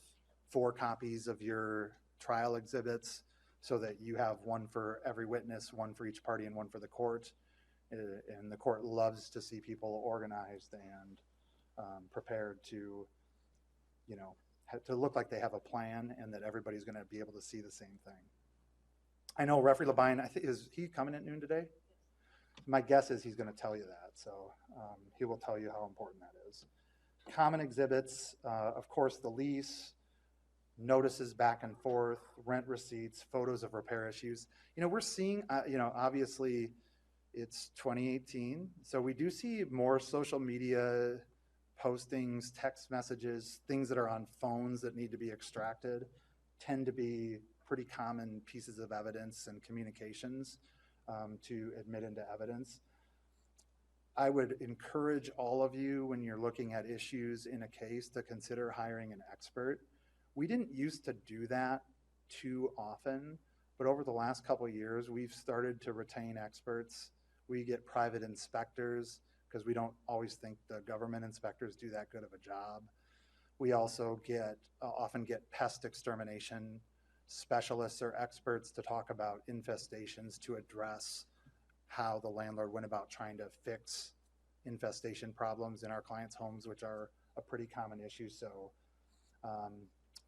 4 copies of your trial exhibits so that you have one for every witness, one for each party, and one for the court. And the court loves to see people organized and prepared to, to look like they have a plan and that everybody's going to be able to see the same thing. I know referee Labine, is he coming at noon today? My guess is he's going to tell you that, so he will tell you how important that is. Common exhibits, of course, the lease, notices back and forth, rent receipts, photos of repair issues. We're seeing, obviously it's 2018, so we do see more social media postings, text messages, things that are on phones that need to be extracted, tend to be pretty common pieces of evidence and communications to admit into evidence. I would encourage all of you, when you're looking at issues in a case, to consider hiring an expert. We didn't used to do that too often, but over the last couple of years, we've started to retain experts. We get private inspectors because we don't always think the government inspectors do that good of a job. We also often get pest extermination specialists or experts to talk about infestations, to address how the landlord went about trying to fix infestation problems in our clients' homes, which are a pretty common issue. So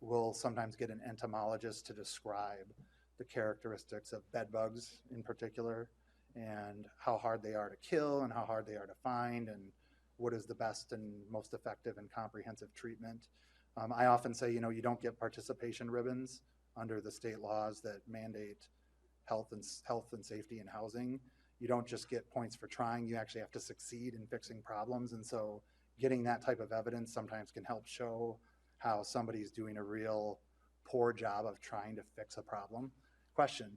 we'll sometimes get an entomologist to describe the characteristics of bed bugs in particular, and how hard they are to kill and how hard they are to find, and what is the best and most effective and comprehensive treatment. I often say, you don't get participation ribbons under the state laws that mandate health and safety in housing. You don't just get points for trying, you actually have to succeed in fixing problems. And so getting that type of evidence sometimes can help show how somebody's doing a real poor job of trying to fix a problem. Question?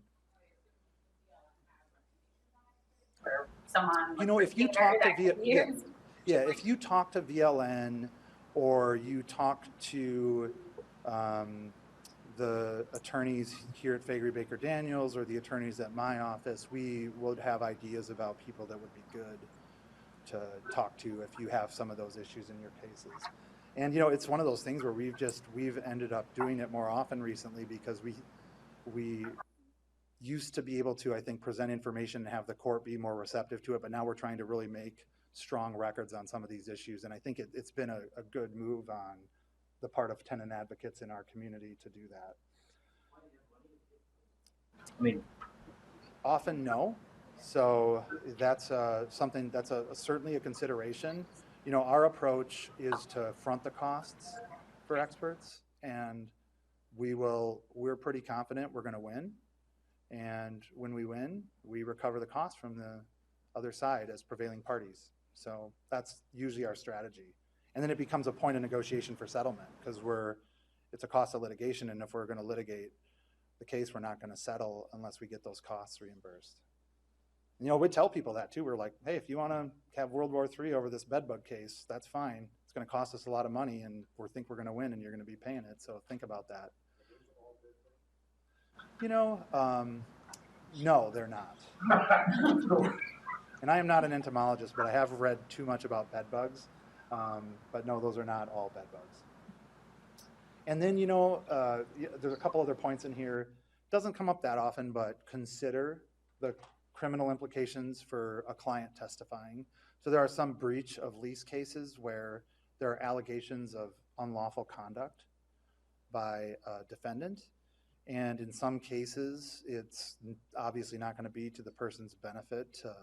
Someone if you talk to if you talk to VLN, or you talk to the attorneys here at Faegre Baker Daniels, or the attorneys at my office, we would have ideas about people that would be good to talk to if you have some of those issues in your cases. And it's one of those things where we've ended up doing it more often recently, because we used to be able to, I think, present information and have the court be more receptive to it, but now we're trying to really make strong records on some of these issues. And I think it's been a good move on the part of tenant advocates in our community to do that. I mean, often no. So that's something that's certainly a consideration. Our approach is to front the costs for experts, and we're pretty confident we're going to win. And when we win, we recover the cost from the other side as prevailing parties. So that's usually our strategy. And then it becomes a point of negotiation for settlement, because it's a cost of litigation, and if we're going to litigate the case, we're not going to settle unless we get those costs reimbursed. We tell people that too. We're like, hey, if you want to have World War III over this bedbug case, that's fine. It's going to cost us a lot of money, and we think we're going to win, and you're going to be paying it. So think about that. No, they're not. And I am not an entomologist, but I have read too much about bed bugs. But no, those are not all bed bugs. And then, there's a couple other points in here. Doesn't come up that often, but consider the criminal implications for a client testifying. So there are some breach of lease cases where there are allegations of unlawful conduct by a defendant. And in some cases, it's obviously not going to be to the person's benefit to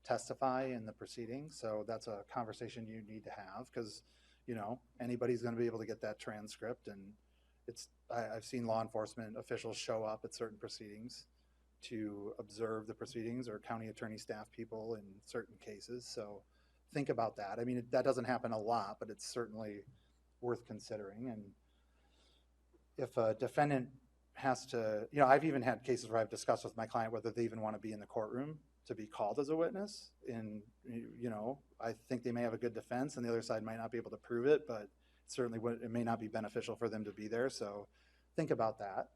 testify in the proceeding. So that's a conversation you need to have, because anybody's going to be able to get that transcript. And I've seen law enforcement officials show up at certain proceedings to observe the proceedings, or county attorney staff people in certain cases. So think about that. I mean, that doesn't happen a lot, but it's certainly worth considering. And if a defendant has to, I've even had cases where I've discussed with my client whether they even want to be in the courtroom to be called as a witness. And, I think they may have a good defense, and the other side might not be able to prove it, but certainly it may not be beneficial for them to be there. So think about that.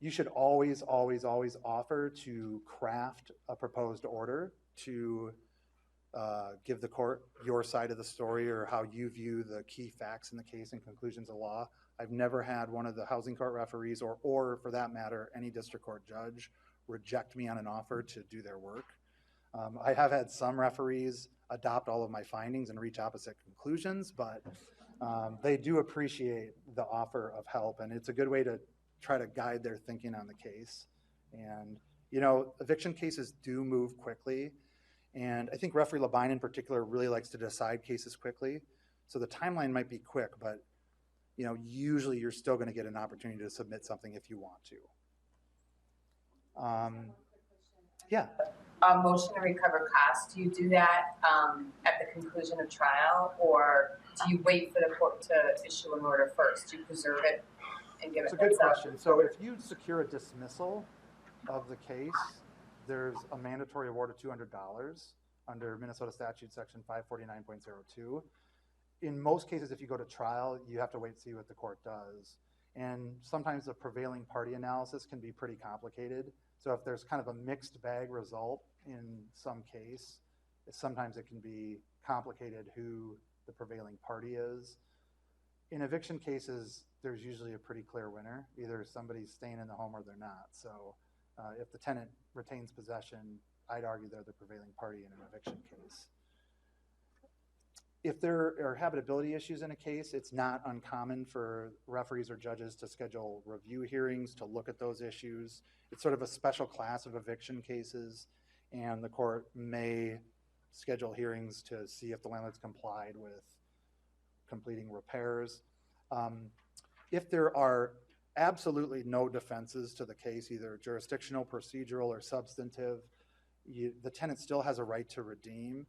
You should always, always, always offer to craft a proposed order to give the court your side of the story, or how you view the key facts in the case and conclusions of law. I've never had one of the housing court referees, or for that matter, any district court judge, reject me on an offer to do their work. I have had some referees adopt all of my findings and reach opposite conclusions, but they do appreciate the offer of help, and it's a good way to try to guide their thinking on the case. And, eviction cases do move quickly, and I think referee Labine in particular really likes to decide cases quickly. So the timeline might be quick, but usually you're still going to get an opportunity to submit something if you want to. Yeah. Motion to recover costs, do you do that at the conclusion of trial, or do you wait for the court to issue an order first? Do you preserve it and give it? It's a good question. So if you secure a dismissal of the case, there's a mandatory award of $200 under Minnesota statute section 549.02. In most cases, if you go to trial, you have to wait to see what the court does. And sometimes the prevailing party analysis can be pretty complicated. So if there's kind of a mixed bag result in some case, sometimes it can be complicated who the prevailing party is. In eviction cases, there's usually a pretty clear winner. Either somebody's staying in the home or they're not. So if the tenant retains possession, I'd argue they're the prevailing party in an eviction case. If there are habitability issues in a case, it's not uncommon for referees or judges to schedule review hearings to look at those issues. It's sort of a special class of eviction cases, and the court may schedule hearings to see if the landlord's complied with completing repairs. If there are absolutely no defenses to the case, either jurisdictional, procedural, or substantive, the tenant still has a right to redeem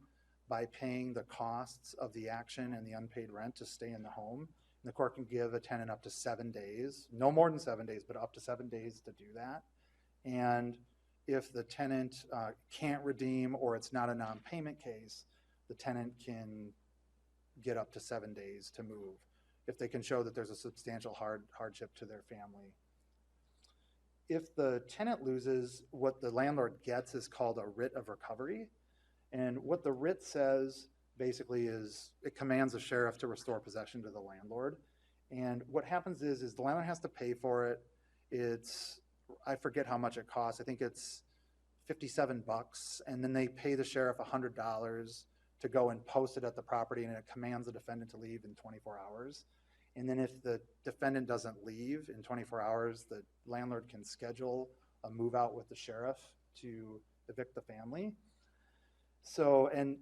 by paying the costs of the action and the unpaid rent to stay in the home. And the court can give a tenant up to 7 days, no more than 7 days, but up to 7 days to do that. And if the tenant can't redeem or it's not a non-payment case, the tenant can get up to 7 days to move if they can show that there's a substantial hardship to their family. If the tenant loses, what the landlord gets is called a writ of recovery. And what the writ says basically is it commands the sheriff to restore possession to the landlord. And what happens is the landlord has to pay for it. I forget how much it costs. I think it's $57, and then they pay the sheriff $100 to go and post it at the property, and it commands the defendant to leave in 24 hours. And then if the defendant doesn't leave in 24 hours, the landlord can schedule a move out with the sheriff to evict the family. So, and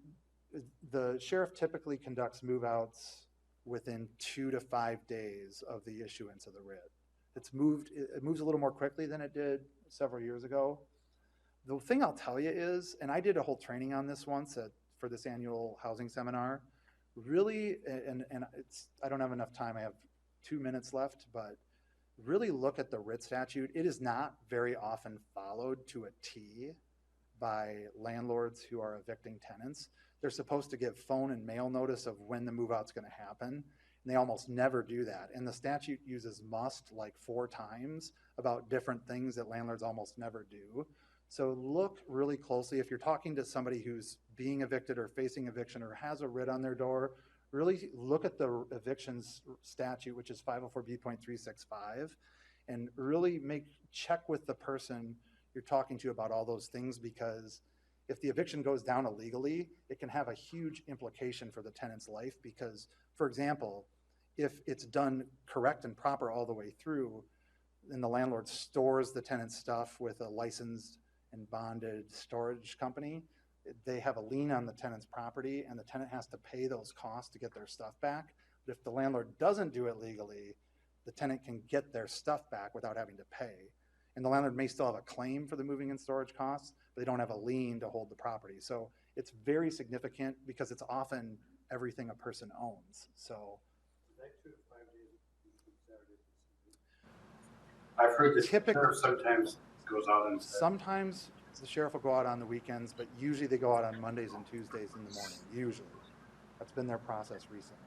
the sheriff typically conducts move outs within 2 to 5 days of the issuance of the writ. It moves a little more quickly than it did several years ago. The thing I'll tell you is, and I did a whole training on this once for this annual housing seminar, really, and I don't have enough time, I have 2 minutes left, but really look at the writ statute. It is not very often followed to a T by landlords who are evicting tenants. They're supposed to give phone and mail notice of when the move out's going to happen, and they almost never do that. And the statute uses must like 4 times about different things that landlords almost never do. So look really closely. If you're talking to somebody who's being evicted or facing eviction or has a writ on their door, really look at the evictions statute, which is 504B.365, and really check with the person you're talking to about all those things, because if the eviction goes down illegally, it can have a huge implication for the tenant's life. Because, for example, if it's done correct and proper all the way through, then the landlord stores the tenant's stuff with a licensed and bonded storage company, they have a lien on the tenant's property, and the tenant has to pay those costs to get their stuff back. But if the landlord doesn't do it legally, the tenant can get their stuff back without having to pay. And the landlord may still have a claim for the moving and storage costs, but they don't have a lien to hold the property. So it's very significant because it's often everything a person owns. So I've heard the sheriff sometimes goes out and sometimes the sheriff will go out on the weekends, but usually they go out on Mondays and Tuesdays in the morning. Usually, that's been their process recently.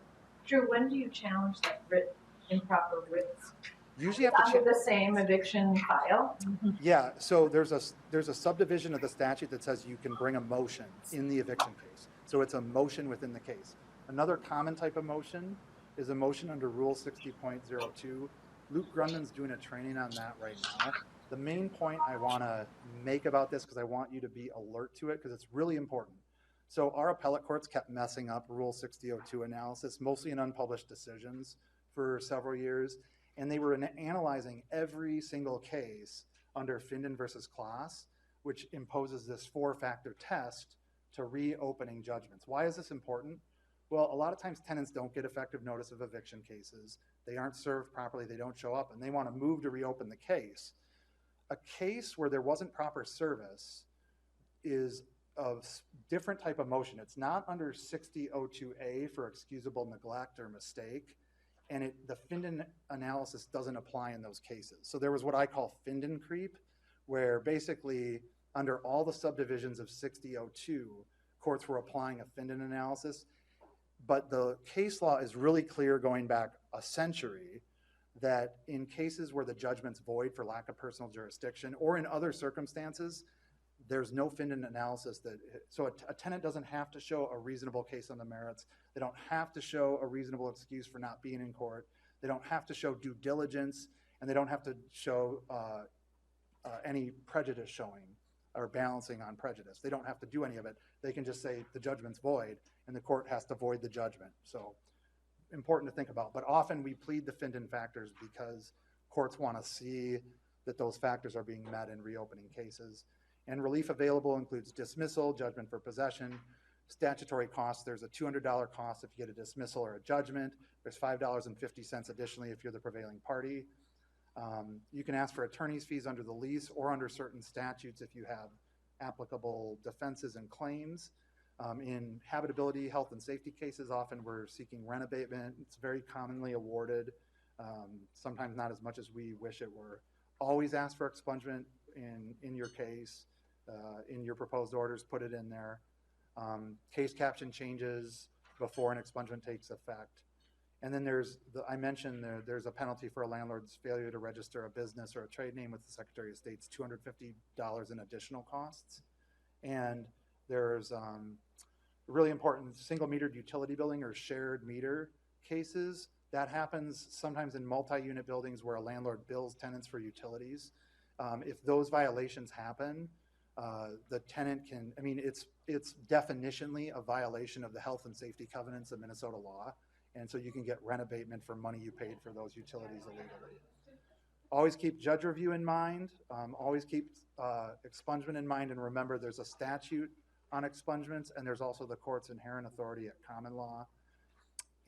Drew, when do you challenge that improper writs? Usually you have to under the same eviction file? Yeah, so there's a subdivision of the statute that says you can bring a motion in the eviction case. So it's a motion within the case. Another common type of motion is a motion under Rule 60.02. Luke Grundman's doing a training on that right now. The main point I want to make about this, because I want you to be alert to it, because it's really important. So our appellate courts kept messing up Rule 60.02 analysis, mostly in unpublished decisions for several years. And they were analyzing every single case under Finden versus Klaas, which imposes this 4-factor test to reopening judgments. Why is this important? Well, a lot of times tenants don't get effective notice of eviction cases. They aren't served properly, they don't show up, and they want to move to reopen the case. A case where there wasn't proper service is a different type of motion. It's not under 60.02A for excusable neglect or mistake. And the Finden analysis doesn't apply in those cases. So there was what I call Finden creep, where basically under all the subdivisions of 60.02, courts were applying a Finden analysis. But the case law is really clear going back a century that in cases where the judgment's void for lack of personal jurisdiction or in other circumstances, there's no Finden analysis so a tenant doesn't have to show a reasonable case on the merits. They don't have to show a reasonable excuse for not being in court. They don't have to show due diligence, and they don't have to show any prejudice showing or balancing on prejudice. They don't have to do any of it. They can just say the judgment's void and the court has to void the judgment. So important to think about. But often we plead the Finden factors because courts want to see that those factors are being met in reopening cases. And relief available includes dismissal, judgment for possession, statutory costs. There's a $200 cost if you get a dismissal or a judgment. There's $5.50 additionally if you're the prevailing party. You can ask for attorney's fees under the lease or under certain statutes if you have applicable defenses and claims. In habitability, health, and safety cases, often we're seeking rent abatement. It's very commonly awarded, sometimes not as much as we wish it were. Always ask for expungement in your case, in your proposed orders, put it in there. Case caption changes before an expungement takes effect. And then I mentioned there's a penalty for a landlord's failure to register a business or a trade name with the Secretary of State's $250 in additional costs. And there's really important single metered utility billing or shared meter cases. That happens sometimes in multi-unit buildings where a landlord bills tenants for utilities. If those violations happen, the tenant can, it's definitionally a violation of the health and safety covenants of Minnesota law. And so you can get rent abatement for money you paid for those utilities illegally. Always keep judge review in mind. Always keep expungement in mind. And remember, there's a statute on expungements, and there's also the court's inherent authority at common law.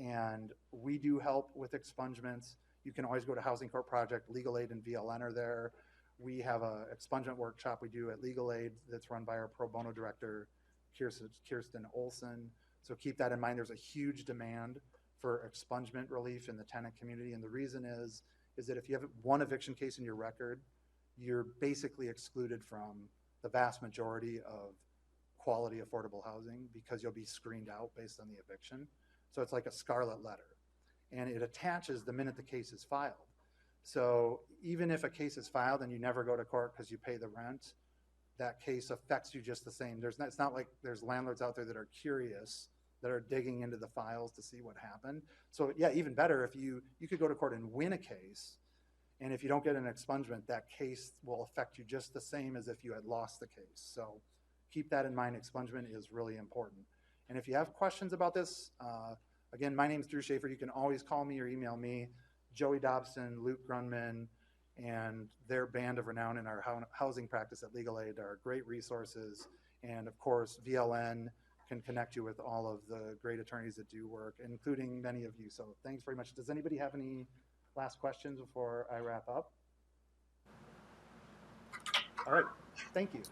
And we do help with expungements. You can always go to Housing Court Project, Legal Aid, and VLN are there. We have an expungement workshop we do at Legal Aid that's run by our pro bono director, Kirsten Olson. So keep that in mind. There's a huge demand for expungement relief in the tenant community. And the reason is that if you have one eviction case in your record, you're basically excluded from the vast majority of quality affordable housing because you'll be screened out based on the eviction. So it's like a scarlet letter, and it attaches the minute the case is filed. So even if a case is filed and you never go to court because you pay the rent, that case affects you just the same. It's not like there's landlords out there that are curious, that are digging into the files to see what happened. So yeah, even better if you could go to court and win a case, and if you don't get an expungement, that case will affect you just the same as if you had lost the case. So keep that in mind. Expungement is really important. And if you have questions about this, again, my name is Drew Schaefer. You can always call me or email me. Joey Dobson, Luke Grunman, and their band of renown in our housing practice at Legal Aid are great resources. And of course, VLN can connect you with all of the great attorneys that do work, including many of you. So thanks very much. Does anybody have any last questions before I wrap up? All right, thank you.